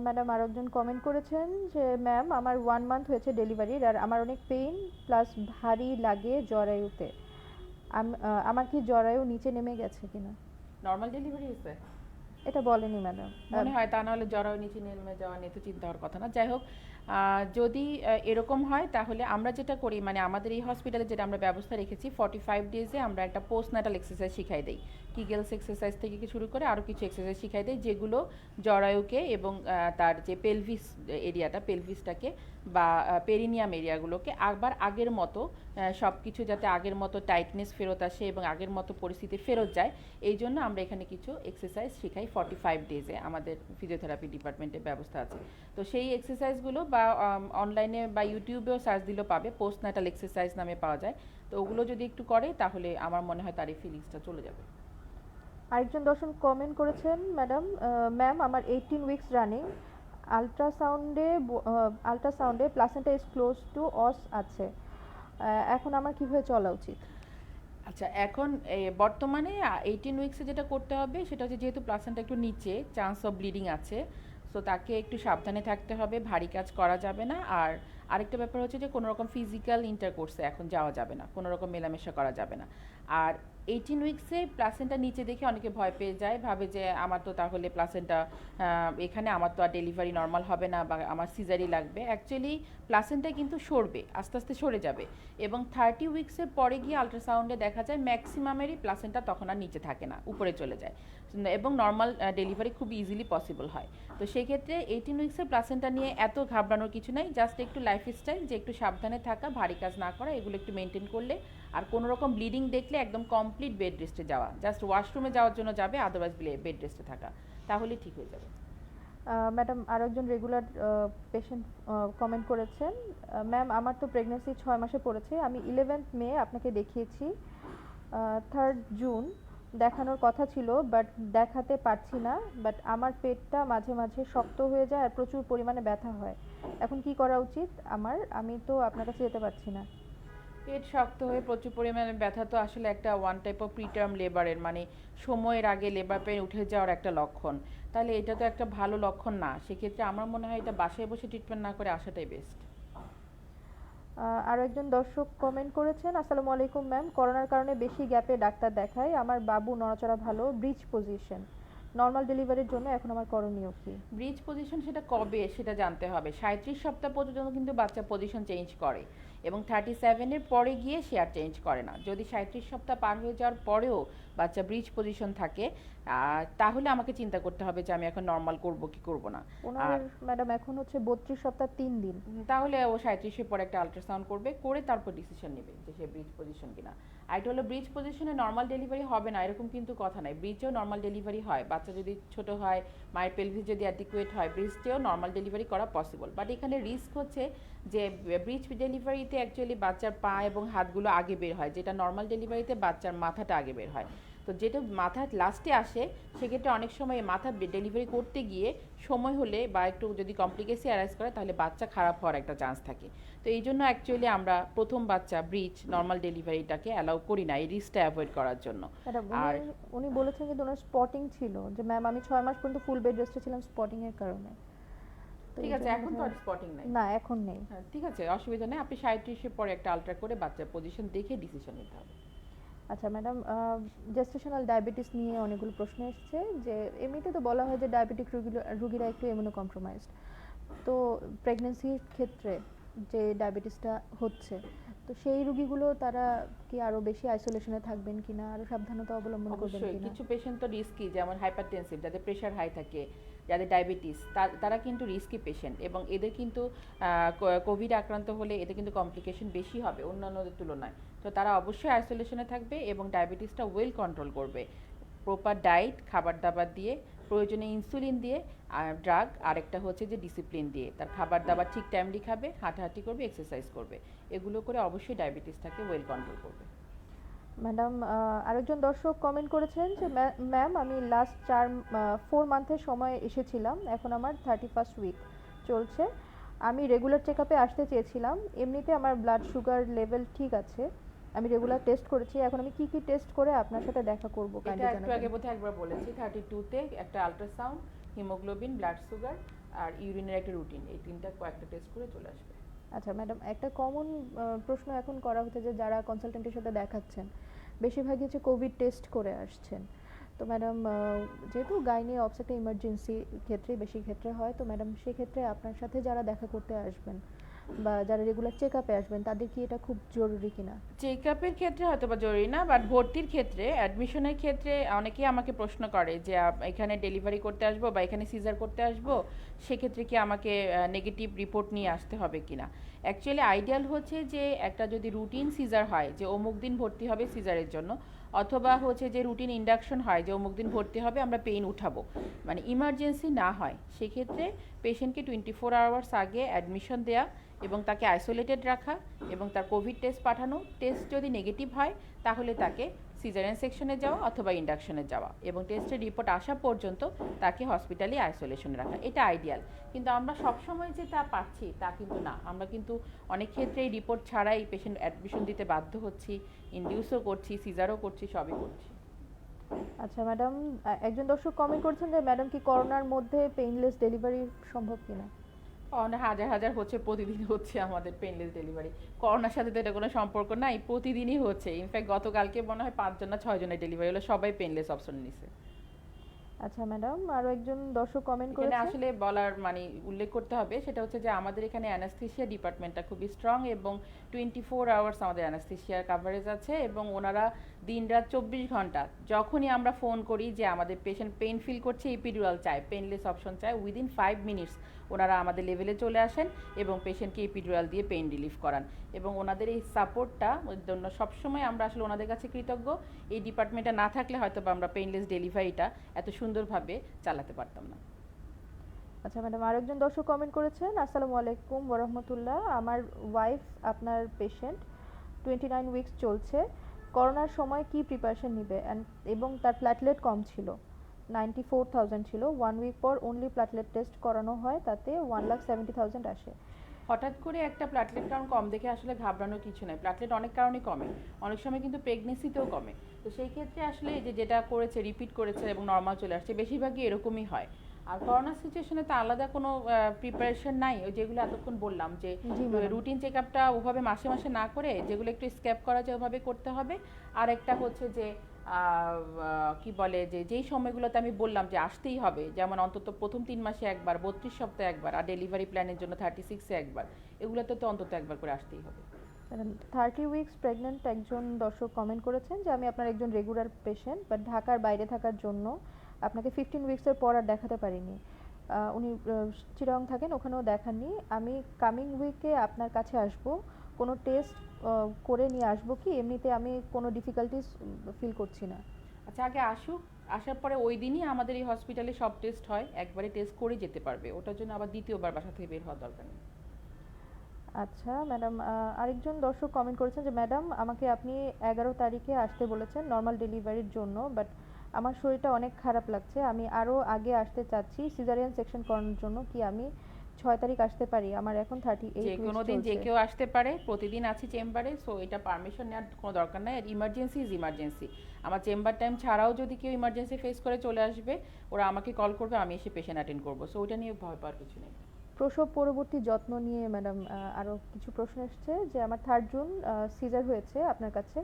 ম্যাডাম, আরও একজন কমেন্ট করেছেন যে ম্যাম, আমার 1 মান্থ হয়েছে ডেলিভারির, আর আমার অনেক পেইন প্লাস ভারী লাগে জরায়ুতে, আমার কি জরায়ু নিচে নেমে গেছে কিনা? নর্মাল ডেলিভারি হয়েছে এটা বলেনি ম্যাডাম। মনে হয়, তা নাহলে জরায়ু নিচে নেমে যাওয়া নিয়ে তো চিন্তা হওয়ার কথা না। যাই হোক, যদি এরকম হয় তাহলে আমরা যেটা করি, মানে আমাদের এই হসপিটালে যেটা আমরা ব্যবস্থা রেখেছি, 45 ডেজে আমরা একটা পোস্টনাটাল এক্সারসাইজ শিখাই দেই। কিগেলস এক্সারসাইজ থেকে শুরু করে আরও কিছু এক্সারসাইজ শিখাই দেয়, যেগুলো জরায়ুকে এবং তার যে পেলভিস এরিয়াটা, পেলভিসটাকে বা পেরিনিয়াম এরিয়াগুলোকে আবার আগের মতো সব কিছু যাতে আগের মতো টাইটনেস ফেরত আসে এবং আগের মতো পরিস্থিতি ফেরত যায়, এই জন্য আমরা এখানে কিছু এক্সারসাইজ শিখাই 45 ডেজে। আমাদের ফিজিওথেরাপি ডিপার্টমেন্টের ব্যবস্থা আছে। তো সেই এক্সারসাইজগুলো বা অনলাইনে বা ইউটিউবেও সার্চ দিলেও পাবে, পোস্টনাটাল এক্সারসাইজ নামে পাওয়া যায়। তো ওগুলো যদি একটু করে তাহলে আমার মনে হয় তার এই ফিলিংসটা চলে যাবে। আরেকজন দর্শক কমেন্ট করেছেন ম্যাডাম, ম্যাম আমার 18 উইকস রানিং, আল্ট্রাসাউন্ডে placenta is close to os আছে, এখন আমার কিভাবে চলা উচিত? আচ্ছা, এখন বর্তমানে 18 উইকসে যেটা করতে হবে সেটা হচ্ছে, যেহেতু প্লাসেন্টা একটু নিচে, চান্স অফ ব্লিডিং আছে, সো তাকে একটু সাবধানে থাকতে হবে, ভারী কাজ করা যাবে না। আর আরেকটা ব্যাপার হচ্ছে যে কোনো রকম ফিজিক্যাল ইন্টারকোর্সে এখন যাওয়া যাবে না, কোনো রকম মেলামেশা করা যাবে না। আর 18 উইকসে প্লাসেন্টা নিচে দেখে অনেকে ভয় পেয়ে যায়, ভাবে যে আমার তো তাহলে প্লাসেন্টা এখানে, আমার তো আর ডেলিভারি নর্মাল হবে না বা আমার সিজারই লাগবে। অ্যাকচুয়ালি প্লাসেন্টা কিন্তু সরবে, আস্তে আস্তে সরে যাবে, এবং 30 উইকসের পরে গিয়ে আল্ট্রাসাউন্ডে দেখা যায় ম্যাক্সিমামেরই প্লাসেন্টা তখন আর নিচে থাকে না, উপরে চলে যায়, এবং নর্মাল ডেলিভারি খুব ইজিলি পসিবল হয়। তো সেক্ষেত্রে 18 উইকসের প্লাসেন্টা নিয়ে এত ঘাবড়ানোর কিছু নাই, জাস্ট একটু লাইফস্টাইল, যে একটু সাবধানে থাকা, ভারী কাজ না করা, এগুলো একটু মেনটেন করলে, আর কোনো রকম ব্লিডিং দেখলে একদম কমপ্লিট বেড রেস্টে যাওয়া, জাস্ট ওয়াশরুমে যাওয়ার জন্য যাবে, আদারওয়াইজ বেড রেস্টে থাকা, তাহলেই ঠিক হয়ে যাবে। ম্যাডাম আরও একজন রেগুলার পেশেন্ট কমেন্ট করেছেন, ম্যাম আমার তো প্রেগনেন্সি 6 মাসে পড়েছে, আমি 11th মে আপনাকে দেখিয়েছি, 3rd জুন দেখানোর কথা ছিল বাট দেখাতে পারছি না, বাট আমার পেটটা মাঝে মাঝে শক্ত হয়ে যায় আর প্রচুর পরিমাণে ব্যথা হয়, এখন কি করা উচিত আমার? আমি তো আপনার কাছে যেতে পারছি না। পেট শক্ত হয়ে প্রচুর পরিমাণে ব্যথা তো আসলে একটা ওয়ান টাইপ অফ প্রিটার্ম লেবারের, মানে সময়ের আগে লেবার পেন উঠে যাওয়ার একটা লক্ষণ। তাহলে এটা তো একটা ভালো লক্ষণ না, সেক্ষেত্রে আমার মনে হয় এটা বাসায় বসে ট্রিটমেন্ট না করে আসাটাই বেস্ট। আরও একজন দর্শক কমেন্ট করেছেন, আসসালামু আলাইকুম ম্যাম, করোনার কারণে বেশি গ্যাপে ডাক্তার দেখাই, আমার বাবু নড়াচড়া ভালো, ব্রিজ পজিশন, নর্মাল ডেলিভারির জন্য এখন আমার করণীয় কি? ব্রিজ পজিশন সেটা কবে সেটা জানতে হবে। 37 সপ্তাহ পর্যন্ত কিন্তু বাচ্চা পজিশন চেঞ্জ করে, এবং 37-এর পরে গিয়ে সে আর চেঞ্জ করে না। যদি 37 সপ্তাহ পার হয়ে যাওয়ার পরেও বাচ্চা ব্রিজ পজিশন থাকে, তাহলে আমাকে চিন্তা করতে হবে যে আমি এখন নর্মাল করব কি করব না। ওনার ম্যাডাম এখন হচ্ছে 32 সপ্তাহ 3 দিন। তাহলে ও 37-এর পর একটা আল্ট্রাসাউন্ড করবে, করে তারপর ডিসিশন নেবে যে সে ব্রিজ পজিশন কিনা। আর এটা হলো, ব্রিজ পজিশনে নর্মাল ডেলিভারি হবে না এরকম কিন্তু কথা নাই, ব্রিজেও নর্মাল ডেলিভারি হয়, বাচ্চা যদি ছোট হয়, মায়ের পেলভিস যদি অ্যাডিকুয়েট হয়, ব্রিজেও নর্মাল ডেলিভারি করা পসিবল। বাট এখানে রিস্ক হচ্ছে যে ব্রিজ ডেলিভারিতে অ্যাকচুয়ালি বাচ্চার পা এবং হাতগুলো আগে বের হয়, যেটা নর্মাল ডেলিভারিতে বাচ্চার মাথাটা আগে বের হয়। তো যেটা মাথা লাস্টে আসে, সেক্ষেত্রে অনেক সময় মাথা ডেলিভারি করতে গিয়ে সময় হলে বা একটু যদি কমপ্লিকেসি অ্যারাইজ করে, তাহলে বাচ্চা খারাপ হওয়ার একটা চান্স থাকে। তো এই জন্য অ্যাকচুয়ালি আমরা প্রথম বাচ্চা ব্রিজ নর্মাল ডেলিভারিটাকে অ্যালাউ করি না, এই রিস্কটা অ্যাভয়েড করার জন্য। ম্যাডাম আর উনি বলেছেন কিন্তু ওনার স্পটিং ছিল, যে ম্যাম আমি 6 মাস পর্যন্ত ফুল বেড রেস্টে ছিলাম স্পটিং এর কারণে। তো ঠিক এই আছে, জন্য এখন তো আর স্পটিং নাই। না এখন নেই। হ্যাঁ, ঠিক আছে, অসুবিধা নেই, আপনি 37-এর পরে একটা আলট্রা করে বাচ্চার পজিশন দেখে ডিসিশন নিতে হবে। আচ্ছা ম্যাডাম, জেস্টেশনাল ডায়াবেটিস নিয়ে অনেকগুলো প্রশ্ন এসেছে, যে এমনিতে তো বলা হয় যে ডায়াবেটিক রোগীরা একটু ইমিউনো কম্প্রোমাইজড, তো প্রেগনেন্সির ক্ষেত্রে যে ডায়াবেটিসটা হচ্ছে, তো সেই রোগীগুলো তারা কি আরো বেশি আইসোলেশনে থাকবেন কিনা, আরো সাবধানতা অবলম্বন করবেন অবশ্যই কিনা? কিছু পেশেন্ট তো রিস্কি, যেমন হাইপারটেনসিভ, যাদের প্রেশার হাই থাকে, যাদের ডায়াবেটিস, তারা কিন্তু রিস্কি পেশেন্ট, এবং এদের কিন্তু কোভিড আক্রান্ত হলে এদের কিন্তু কমপ্লিকেশন বেশি হবে অন্যান্যদের তুলনায়। তো তারা অবশ্যই আইসোলেশনে থাকবে এবং ডায়াবেটিসটা ওয়েল কন্ট্রোল করবে, প্রপার ডায়েট, খাবার দাবার দিয়ে, প্রয়োজনে ইনসুলিন দিয়ে, আর ড্রাগ, আরেকটা হচ্ছে যে ডিসিপ্লিন দিয়ে, তার খাবার দাবার ঠিক টাইমলি খাবে, হাঁটাহাঁটি করবে, এক্সারসাইজ করবে, এগুলো করে অবশ্যই ডায়াবেটিসটাকে ওয়েল কন্ট্রোল করবে। ম্যাডাম আরেকজন দর্শক কমেন্ট করেছেন যে ম্যাম আমি লাস্ট 4 মান্থের সময় এসেছিলাম, এখন আমার 31st উইক চলছে, আমি রেগুলার চেক আপে আসতে চেয়েছিলাম, এমনিতে আমার ব্লাড সুগার লেভেল ঠিক আছে, আমি রেগুলার টেস্ট করেছি, এখন আমি কি কি টেস্ট করে আপনার সাথে দেখা করব এটা কাইন্ডলি একটু আগে জানাবেন। বোধহয় একবার বলেছি, 32-তে একটা আল্ট্রাসাউন্ড, হিমোগ্লোবিন, ব্লাড সুগার আর ইউরিনের একটা রুটিন, এই তিনটা কয়েকটা টেস্ট করে চলে আসবে। আচ্ছা ম্যাডাম, একটা কমন প্রশ্ন এখন করা হচ্ছে যে যারা কনসালটেন্টের সাথে দেখাচ্ছেন বেশিরভাগই হচ্ছে কোভিড টেস্ট করে আসছেন, তো ম্যাডাম যেহেতু গাইনি অবস একটা ইমার্জেন্সি ক্ষেত্রে বেশি ক্ষেত্রে হয়, তো ম্যাডাম সেক্ষেত্রে আপনার সাথে যারা দেখা করতে আসবেন বা যারা রেগুলার চেক আপে আসবেন তাদের কি এটা খুব জরুরি কিনা? চেক আপের ক্ষেত্রে হয়তো বা জরুরি না, বাট ভর্তির ক্ষেত্রে, অ্যাডমিশনের ক্ষেত্রে অনেকেই আমাকে প্রশ্ন করে যে এখানে ডেলিভারি করতে আসবো বা এখানে সিজার করতে আসবো, সেক্ষেত্রে কি আমাকে নেগেটিভ রিপোর্ট নিয়ে আসতে হবে কিনা। অ্যাকচুয়ালি আইডিয়াল হচ্ছে যে একটা যদি রুটিন সিজার হয় যে অমুক দিন ভর্তি হবে সিজারের জন্য, অথবা হচ্ছে যে রুটিন ইন্ডাকশন হয় যে অমুক দিন ভর্তি হবে, আমরা পেইন উঠাবো, মানে ইমার্জেন্সি না হয়, সেক্ষেত্রে পেশেন্টকে 24 আওয়ার্স আগে অ্যাডমিশন দেয়া এবং তাকে আইসোলেটেড রাখা এবং তার কোভিড টেস্ট পাঠানো, টেস্ট যদি নেগেটিভ হয় তাহলে তাকে সিজারিয়ান সেকশনে যাওয়া অথবা ইন্ডাকশনে যাওয়া, এবং টেস্টের রিপোর্ট আসা পর্যন্ত তাকে হসপিটালে আইসোলেশনে রাখা, এটা আইডিয়াল। কিন্তু আমরা সবসময় যে তা পাচ্ছি তা কিন্তু না। আমরা কিন্তু অনেক ক্ষেত্রেই রিপোর্ট ছাড়াই পেশেন্ট অ্যাডমিশন দিতে বাধ্য হচ্ছি, ইনডিউসও করছি, সিজারও করছি, সবই করছি। আচ্ছা ম্যাডাম, একজন দর্শক কমেন্ট করছেন যে ম্যাডাম কি করোনার মধ্যে পেইনলেস ডেলিভারি সম্ভব কিনা? অনেক হাজার হাজার হচ্ছে, প্রতিদিন হচ্ছে আমাদের পেনলেস ডেলিভারি। করোনার সাথে তো এটা কোনো সম্পর্ক নাই, প্রতিদিনই হচ্ছে। ইনফ্যাক্ট গতকালকে মনে হয় 5 জন না 6 জনের ডেলিভারি হলো, সবাই পেনলেস অপশন নিছে। আচ্ছা ম্যাডাম, আরো একজন দর্শক কমেন্ট এখানে করেছেন। আসলে বলার মানে উল্লেখ করতে হবে, সেটা হচ্ছে যে আমাদের এখানে অ্যানাস্থেশিয়া ডিপার্টমেন্টটা খুবই স্ট্রং, এবং 24 আওয়ার্স আমাদের অ্যানাস্থেশিয়ার কাভারেজ আছে, এবং ওনারা দিনরাত 24 ঘন্টা যখনই আমরা ফোন করি যে আমাদের পেশেন্ট পেইন ফিল করছে, এপিডুরাল চায়, পেইনলেস অপশন চায়, উইদিন 5 মিনিটস ওনারা আমাদের লেভেলে চলে আসেন এবং পেশেন্টকে এপিডুরাল দিয়ে পেইন রিলিফ করান। এবং ওনাদের এই সাপোর্টটা জন্য সবসময় আমরা আসলে ওনাদের কাছে কৃতজ্ঞ। এই ডিপার্টমেন্টটা না থাকলে হয়তো বা আমরা পেইনলেস ডেলিভারিটা এত সুন্দরভাবে চালাতে পারতাম না। আচ্ছা ম্যাডাম, আরেকজন দর্শক কমেন্ট করেছেন, আসসালামু আলাইকুম ওয়া রাহমাতুল্লাহ। আমার ওয়াইফ আপনার পেশেন্ট, 29 উইকস চলছে। করোনার সময় কি প্রিপারেশন নিবে এবং তার প্ল্যাটলেট কম ছিল, 94,000 ছিল। 1 উইক পর অনলি প্ল্যাটলেট টেস্ট করানো হয়, তাতে 1,70,000 আসে। হঠাৎ করে একটা প্ল্যাটলেট কাউন্ট কম দেখে আসলে ঘাবড়ানোর কিছু নেই। প্ল্যাটলেট অনেক কারণেই কমে, অনেক সময় কিন্তু প্রেগনেন্সিতেও কমে। তো সেই ক্ষেত্রে আসলে এই যে যেটা করেছে, রিপিট করেছে এবং নর্মাল চলে আসছে, বেশিরভাগই এরকমই হয়। আর করোনার সিচুয়েশনে তো আলাদা কোনো প্রিপারেশন নাই, ওই যেগুলো এতক্ষণ বললাম যে জি ম্যাডাম। রুটিন চেক আপটা ওভাবে মাসে মাসে না করে যেগুলো একটু স্ক্যাপ করা যায় ওভাবে করতে হবে। আর একটা হচ্ছে যে কি বলে যে যেই সময়গুলোতে আমি বললাম যে আসতেই হবে, যেমন অন্তত প্রথম 3 মাসে একবার, 32 সপ্তাহে একবার, আর ডেলিভারি প্ল্যানের জন্য 36-এ একবার, এগুলোতে তো অন্তত একবার করে আসতেই হবে। 30 উইকস প্রেগন্যান্ট একজন দর্শক কমেন্ট করেছেন যে আমি আপনার একজন রেগুলার পেশেন্ট, বাট ঢাকার বাইরে থাকার জন্য আপনাকে 15 উইকসের পর আর দেখাতে পারিনি। উনি চিরাং থাকেন, ওখানেও দেখাননি। আমি কামিং উইকে আপনার কাছে আসব, কোনো টেস্ট করে নিয়ে আসবো কি? এমনিতে আমি কোনো ডিফিকাল্টিস ফিল করছি না। আচ্ছা, আগে আসুক, আসার পরে ওই দিনই আমাদের এই হসপিটালে সব টেস্ট হয়, একবারে টেস্ট করে যেতে পারবে, ওটার জন্য আবার দ্বিতীয়বার বাসা থেকে বের হওয়ার দরকার নেই। আচ্ছা ম্যাডাম, আরেকজন দর্শক কমেন্ট করেছেন যে ম্যাডাম আমাকে আপনি 11 তারিখে আসতে বলেছেন নর্মাল ডেলিভারির জন্য, বাট আমার শরীরটা অনেক খারাপ লাগছে, আমি আরও আগে আসতে চাচ্ছি সিজারিয়ান সেকশন করানোর জন্য। কি আমি 6 তারিখ আসতে পারি? আমার এখন 38 যে কোনো উইকস দিন যে চলছে। কেউ আসতে পারে, প্রতিদিন আছি চেম্বারে, সো এটা পারমিশন নেওয়ার কোনো দরকার নাই। আর ইমার্জেন্সি ইজ ইমার্জেন্সি, আমার চেম্বার টাইম ছাড়াও যদি কেউ ইমার্জেন্সি ফেস করে চলে আসবে, ওরা আমাকে কল করবে, আমি এসে পেশেন্ট অ্যাটেন্ড করবো, সো ওইটা নিয়ে ভয় পাওয়ার কিছু নেই। প্রসব পরবর্তী যত্ন নিয়ে ম্যাডাম আরও কিছু প্রশ্ন এসছে যে আমার 3rd জুন সিজার হয়েছে আপনার কাছে,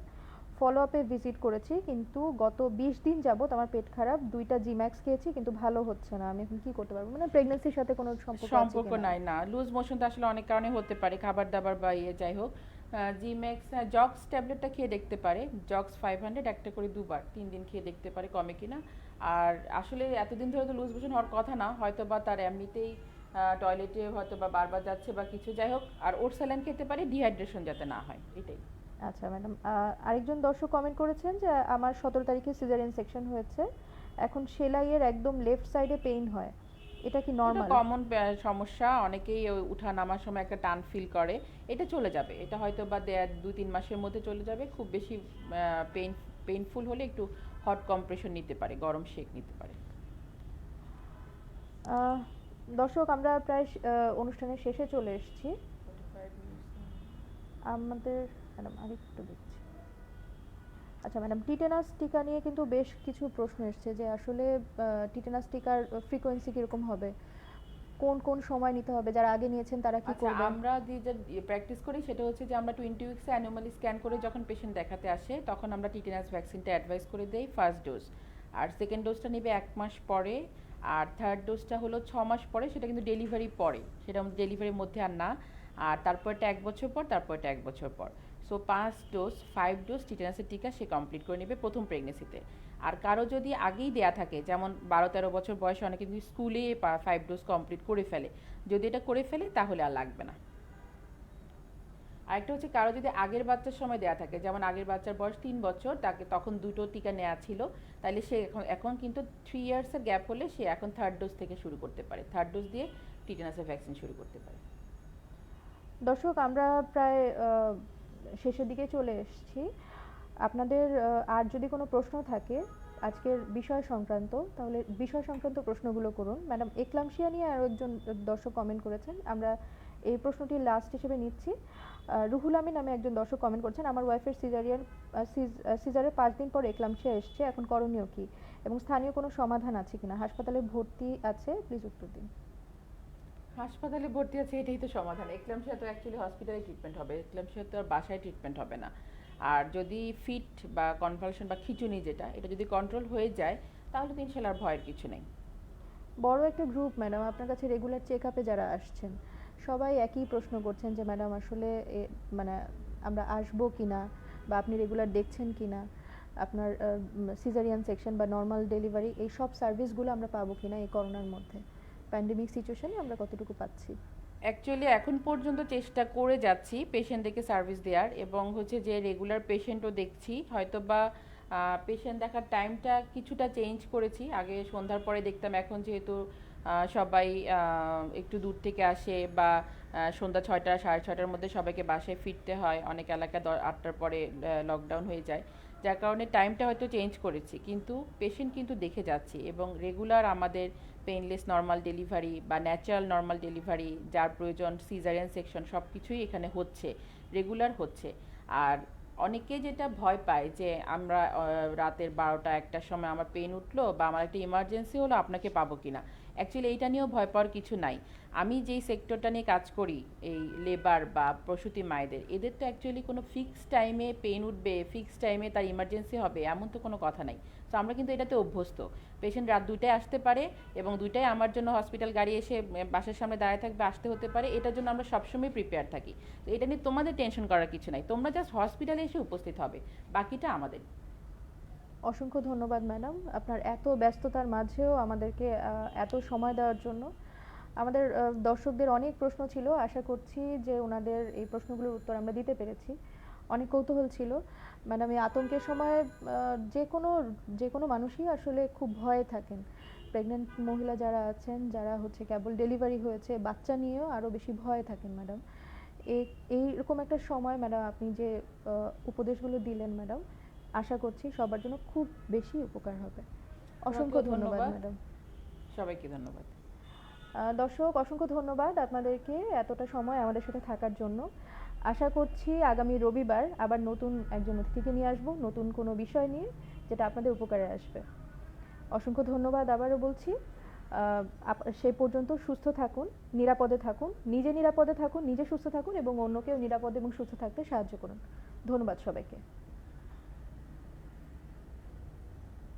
ফলো আপে ভিজিট করেছি, কিন্তু গত 20 দিন যাবত আমার পেট খারাপ, 2টা জিম্যাক্স খেয়েছি কিন্তু ভালো হচ্ছে না। আমি এখন কি করতে পারবো? মানে প্রেগন্যান্সির সাথে কোনো সম্পর্ক আছে সম্পর্ক কিনা? নাই, না লুজ মোশন তো আসলে অনেক কারণে হতে পারে, খাবার দাবার বা ইয়ে, যাই হোক। জিম্যাক্স জক্স ট্যাবলেটটা খেয়ে দেখতে পারে, জক্স 500 একটা করে 2 বার 3 দিন খেয়ে দেখতে পারে কমে কিনা। আর আসলে এতদিন ধরে তো লুজ মোশন হওয়ার কথা না, হয়তো বা তার এমনিতেই টয়লেটে হয়তো বা বারবার যাচ্ছে বা কিছু, যাই হোক। আর ওর স্যালাইন খেতে পারে, ডিহাইড্রেশন যাতে না হয়, এটাই। আচ্ছা ম্যাডাম, আরেকজন দর্শক কমেন্ট করেছেন যে আমার 17 তারিখে সিজারিয়ান সেকশন হয়েছে, এখন সেলাইয়ের একদম লেফট সাইডে পেইন হয়, এটা কি এটা নর্মাল? কমন সমস্যা, অনেকেই ওই উঠা নামার সময় একটা টান ফিল করে, এটা চলে যাবে, এটা হয়তো বা 2-3 মাসের মধ্যে চলে যাবে। খুব বেশি পেইনফুল হলে একটু হট কম্প্রেশন নিতে পারে, গরম শেক নিতে পারে। দর্শক, আমরা প্রায় অনুষ্ঠানের শেষে চলে এসেছি। আমাদের ম্যাডাম আরেকটু দেখছি। আচ্ছা ম্যাডাম, টিটেনাস টিকা নিয়ে কিন্তু বেশ কিছু প্রশ্ন এসছে যে আসলে টিটেনাস টিকার ফ্রিকোয়েন্সি কিরকম হবে, কোন কোন সময় নিতে হবে, যারা আগে নিয়েছেন তারা কি আচ্ছা, করবেন? আমরা যে প্র্যাকটিস করি সেটা হচ্ছে যে আমরা 20 উইকসে অ্যানুয়ালি স্ক্যান করে যখন পেশেন্ট দেখাতে আসে তখন আমরা টিটেনাস ভ্যাকসিনটা অ্যাডভাইস করে দেই, ফার্স্ট ডোজ। আর সেকেন্ড ডোজটা নেবে 1 মাস পরে, আর থার্ড ডোজটা হলো 6 মাস পরে, সেটা কিন্তু ডেলিভারি পরে, সেটা আমাদের ডেলিভারির মধ্যে আর না। আর তারপরটা 1 বছর পর, তারপরটা 1 বছর পর। সো 5 ডোজ টিটেনাসের টিকা সে কমপ্লিট করে নেবে প্রথম প্রেগনেন্সিতে। আর কারো যদি আগেই দেয়া থাকে, যেমন 12-13 বছর বয়সে অনেকে কিন্তু স্কুলে 5 ডোজ কমপ্লিট করে ফেলে, যদি এটা করে ফেলে তাহলে আর লাগবে না। আরেকটা হচ্ছে কারো যদি আগের বাচ্চার সময় দেয়া থাকে, যেমন আগের বাচ্চার বয়স 3 বছর, তাকে তখন 2টো টিকা নেওয়া ছিল, তাহলে সে এখন কিন্তু 3 ইয়ার্সের গ্যাপ হলে সে এখন থার্ড ডোজ থেকে শুরু করতে পারে, থার্ড ডোজ দিয়ে টিটেনাসের ভ্যাকসিন শুরু করতে পারে। দর্শক, আমরা প্রায় শেষের দিকে চলে এসেছি। আপনাদের আর যদি কোনো প্রশ্ন থাকে আজকের বিষয় সংক্রান্ত, তাহলে বিষয় সংক্রান্ত প্রশ্নগুলো করুন। ম্যাডাম এক্লামশিয়া নিয়ে আরও একজন দর্শক কমেন্ট করেছেন, আমরা এই প্রশ্নটি লাস্ট হিসেবে নিচ্ছি। রুহুল আমিন নামে একজন দর্শক কমেন্ট করেছেন, আমার ওয়াইফের সিজারের 5 দিন পর এক্লামশিয়া এসছে, এখন করণীয় কি এবং স্থানীয় কোনো সমাধান আছে কিনা, হাসপাতালে ভর্তি আছে, প্লিজ উত্তর দিন। হাসপাতালে ভর্তি আছে এটাই তো সমাধান। এক্লামশিয়া তো অ্যাকচুয়ালি হসপিটালে ট্রিটমেন্ট হবে, এক্লামশিয়া তো আর বাসায় ট্রিটমেন্ট হবে না। আর যদি ফিট বা কনভালশন বা খিঁচুনি যেটা, এটা যদি কন্ট্রোল হয়ে যায় তাহলে তো ইনশাল্লাহ আর ভয়ের কিছু নেই। বড় একটা গ্রুপ ম্যাডাম, আপনার কাছে রেগুলার চেক আপে যারা আসছেন সবাই একই প্রশ্ন করছেন যে ম্যাডাম আসলে মানে আমরা আসবো কিনা, বা আপনি রেগুলার দেখছেন কিনা, আপনার সিজারিয়ান সেকশন বা নর্মাল ডেলিভারি এই সব সার্ভিসগুলো আমরা পাবো কিনা এই করোনার মধ্যে, প্যান্ডেমিক সিচুয়েশনে আমরা কতটুকু পাচ্ছি। অ্যাকচুয়ালি এখন পর্যন্ত চেষ্টা করে যাচ্ছি পেশেন্টদেরকে সার্ভিস দেওয়ার, এবং হচ্ছে যে রেগুলার পেশেন্টও দেখছি। হয়তো বা পেশেন্ট দেখার টাইমটা কিছুটা চেঞ্জ করেছি, আগে সন্ধ্যার পরে দেখতাম, এখন যেহেতু সবাই একটু দূর থেকে আসে বা সন্ধ্যা 6টা 6:30টার মধ্যে সবাইকে বাসায় ফিরতে হয়, অনেক এলাকা 8টার পরে লকডাউন হয়ে যায়, যার কারণে টাইমটা হয়তো চেঞ্জ করেছি, কিন্তু পেশেন্ট কিন্তু দেখে যাচ্ছি। এবং রেগুলার আমাদের পেইনলেস নর্মাল ডেলিভারি বা ন্যাচারাল নর্মাল ডেলিভারি, যার প্রয়োজন সিজারিয়ান সেকশন, সব কিছুই এখানে হচ্ছে, রেগুলার হচ্ছে। আর অনেকে যেটা ভয় পায় যে আমরা রাতের 12টা 1টার সময় আমার পেন উঠলো বা আমার একটা ইমার্জেন্সি হলো, আপনাকে পাবো কিনা। অ্যাকচুয়ালি এইটা নিয়েও ভয় পাওয়ার কিছু নাই। আমি যেই সেক্টরটা নিয়ে কাজ করি, এই লেবার বা প্রসূতি মায়েদের, এদের তো অ্যাকচুয়ালি কোনো ফিক্সড টাইমে পেন উঠবে, ফিক্সড টাইমে তার ইমার্জেন্সি হবে, এমন তো কোনো কথা নাই। তো আমরা কিন্তু এটাতে অভ্যস্ত। পেশেন্ট রাত 2টায় আসতে পারে এবং 2টায় আমার জন্য হসপিটাল গাড়ি এসে বাসার সামনে দাঁড়িয়ে থাকবে, আসতে হতে পারে, এটার জন্য আমরা সবসময় প্রিপেয়ার থাকি। তো এটা নিয়ে তোমাদের টেনশন করার কিছু নাই, তোমরা জাস্ট হসপিটালে এসে উপস্থিত হবে, বাকিটা আমাদের। অসংখ্য ধন্যবাদ ম্যাডাম, আপনার এত ব্যস্ততার মাঝেও আমাদেরকে এত সময় দেওয়ার জন্য। আমাদের দর্শকদের অনেক প্রশ্ন ছিল, আশা করছি যে ওনাদের এই প্রশ্নগুলোর উত্তর আমরা দিতে পেরেছি। অনেক কৌতূহল ছিল ম্যাডাম, এই আতঙ্কের সময় যে কোনো মানুষই আসলে খুব ভয়ে থাকেন। প্রেগনেন্ট মহিলা যারা আছেন, যারা হচ্ছে কেবল ডেলিভারি হয়েছে, বাচ্চা নিয়েও আরও বেশি ভয়ে থাকেন ম্যাডাম। এইরকম একটা সময় ম্যাডাম আপনি যে উপদেশগুলো দিলেন ম্যাডাম, আশা করছি সবার জন্য খুব বেশি উপকার হবে। অসংখ্য ধন্যবাদ ম্যাডাম। সবাইকে ধন্যবাদ। দর্শক অসংখ্য ধন্যবাদ আপনাদেরকে এতটা সময় আমাদের সাথে থাকার জন্য। আশা করছি আগামী রবিবার আবার নতুন একজন অতিথিকে নিয়ে আসবো, নতুন কোনো বিষয় নিয়ে, যেটা আপনাদের উপকারে আসবে। অসংখ্য ধন্যবাদ আবারও বলছি। সেই পর্যন্ত সুস্থ থাকুন, নিরাপদে থাকুন, নিজে নিরাপদে থাকুন, নিজে সুস্থ থাকুন এবং অন্যকেও নিরাপদে এবং সুস্থ থাকতে সাহায্য করুন। ধন্যবাদ সবাইকে।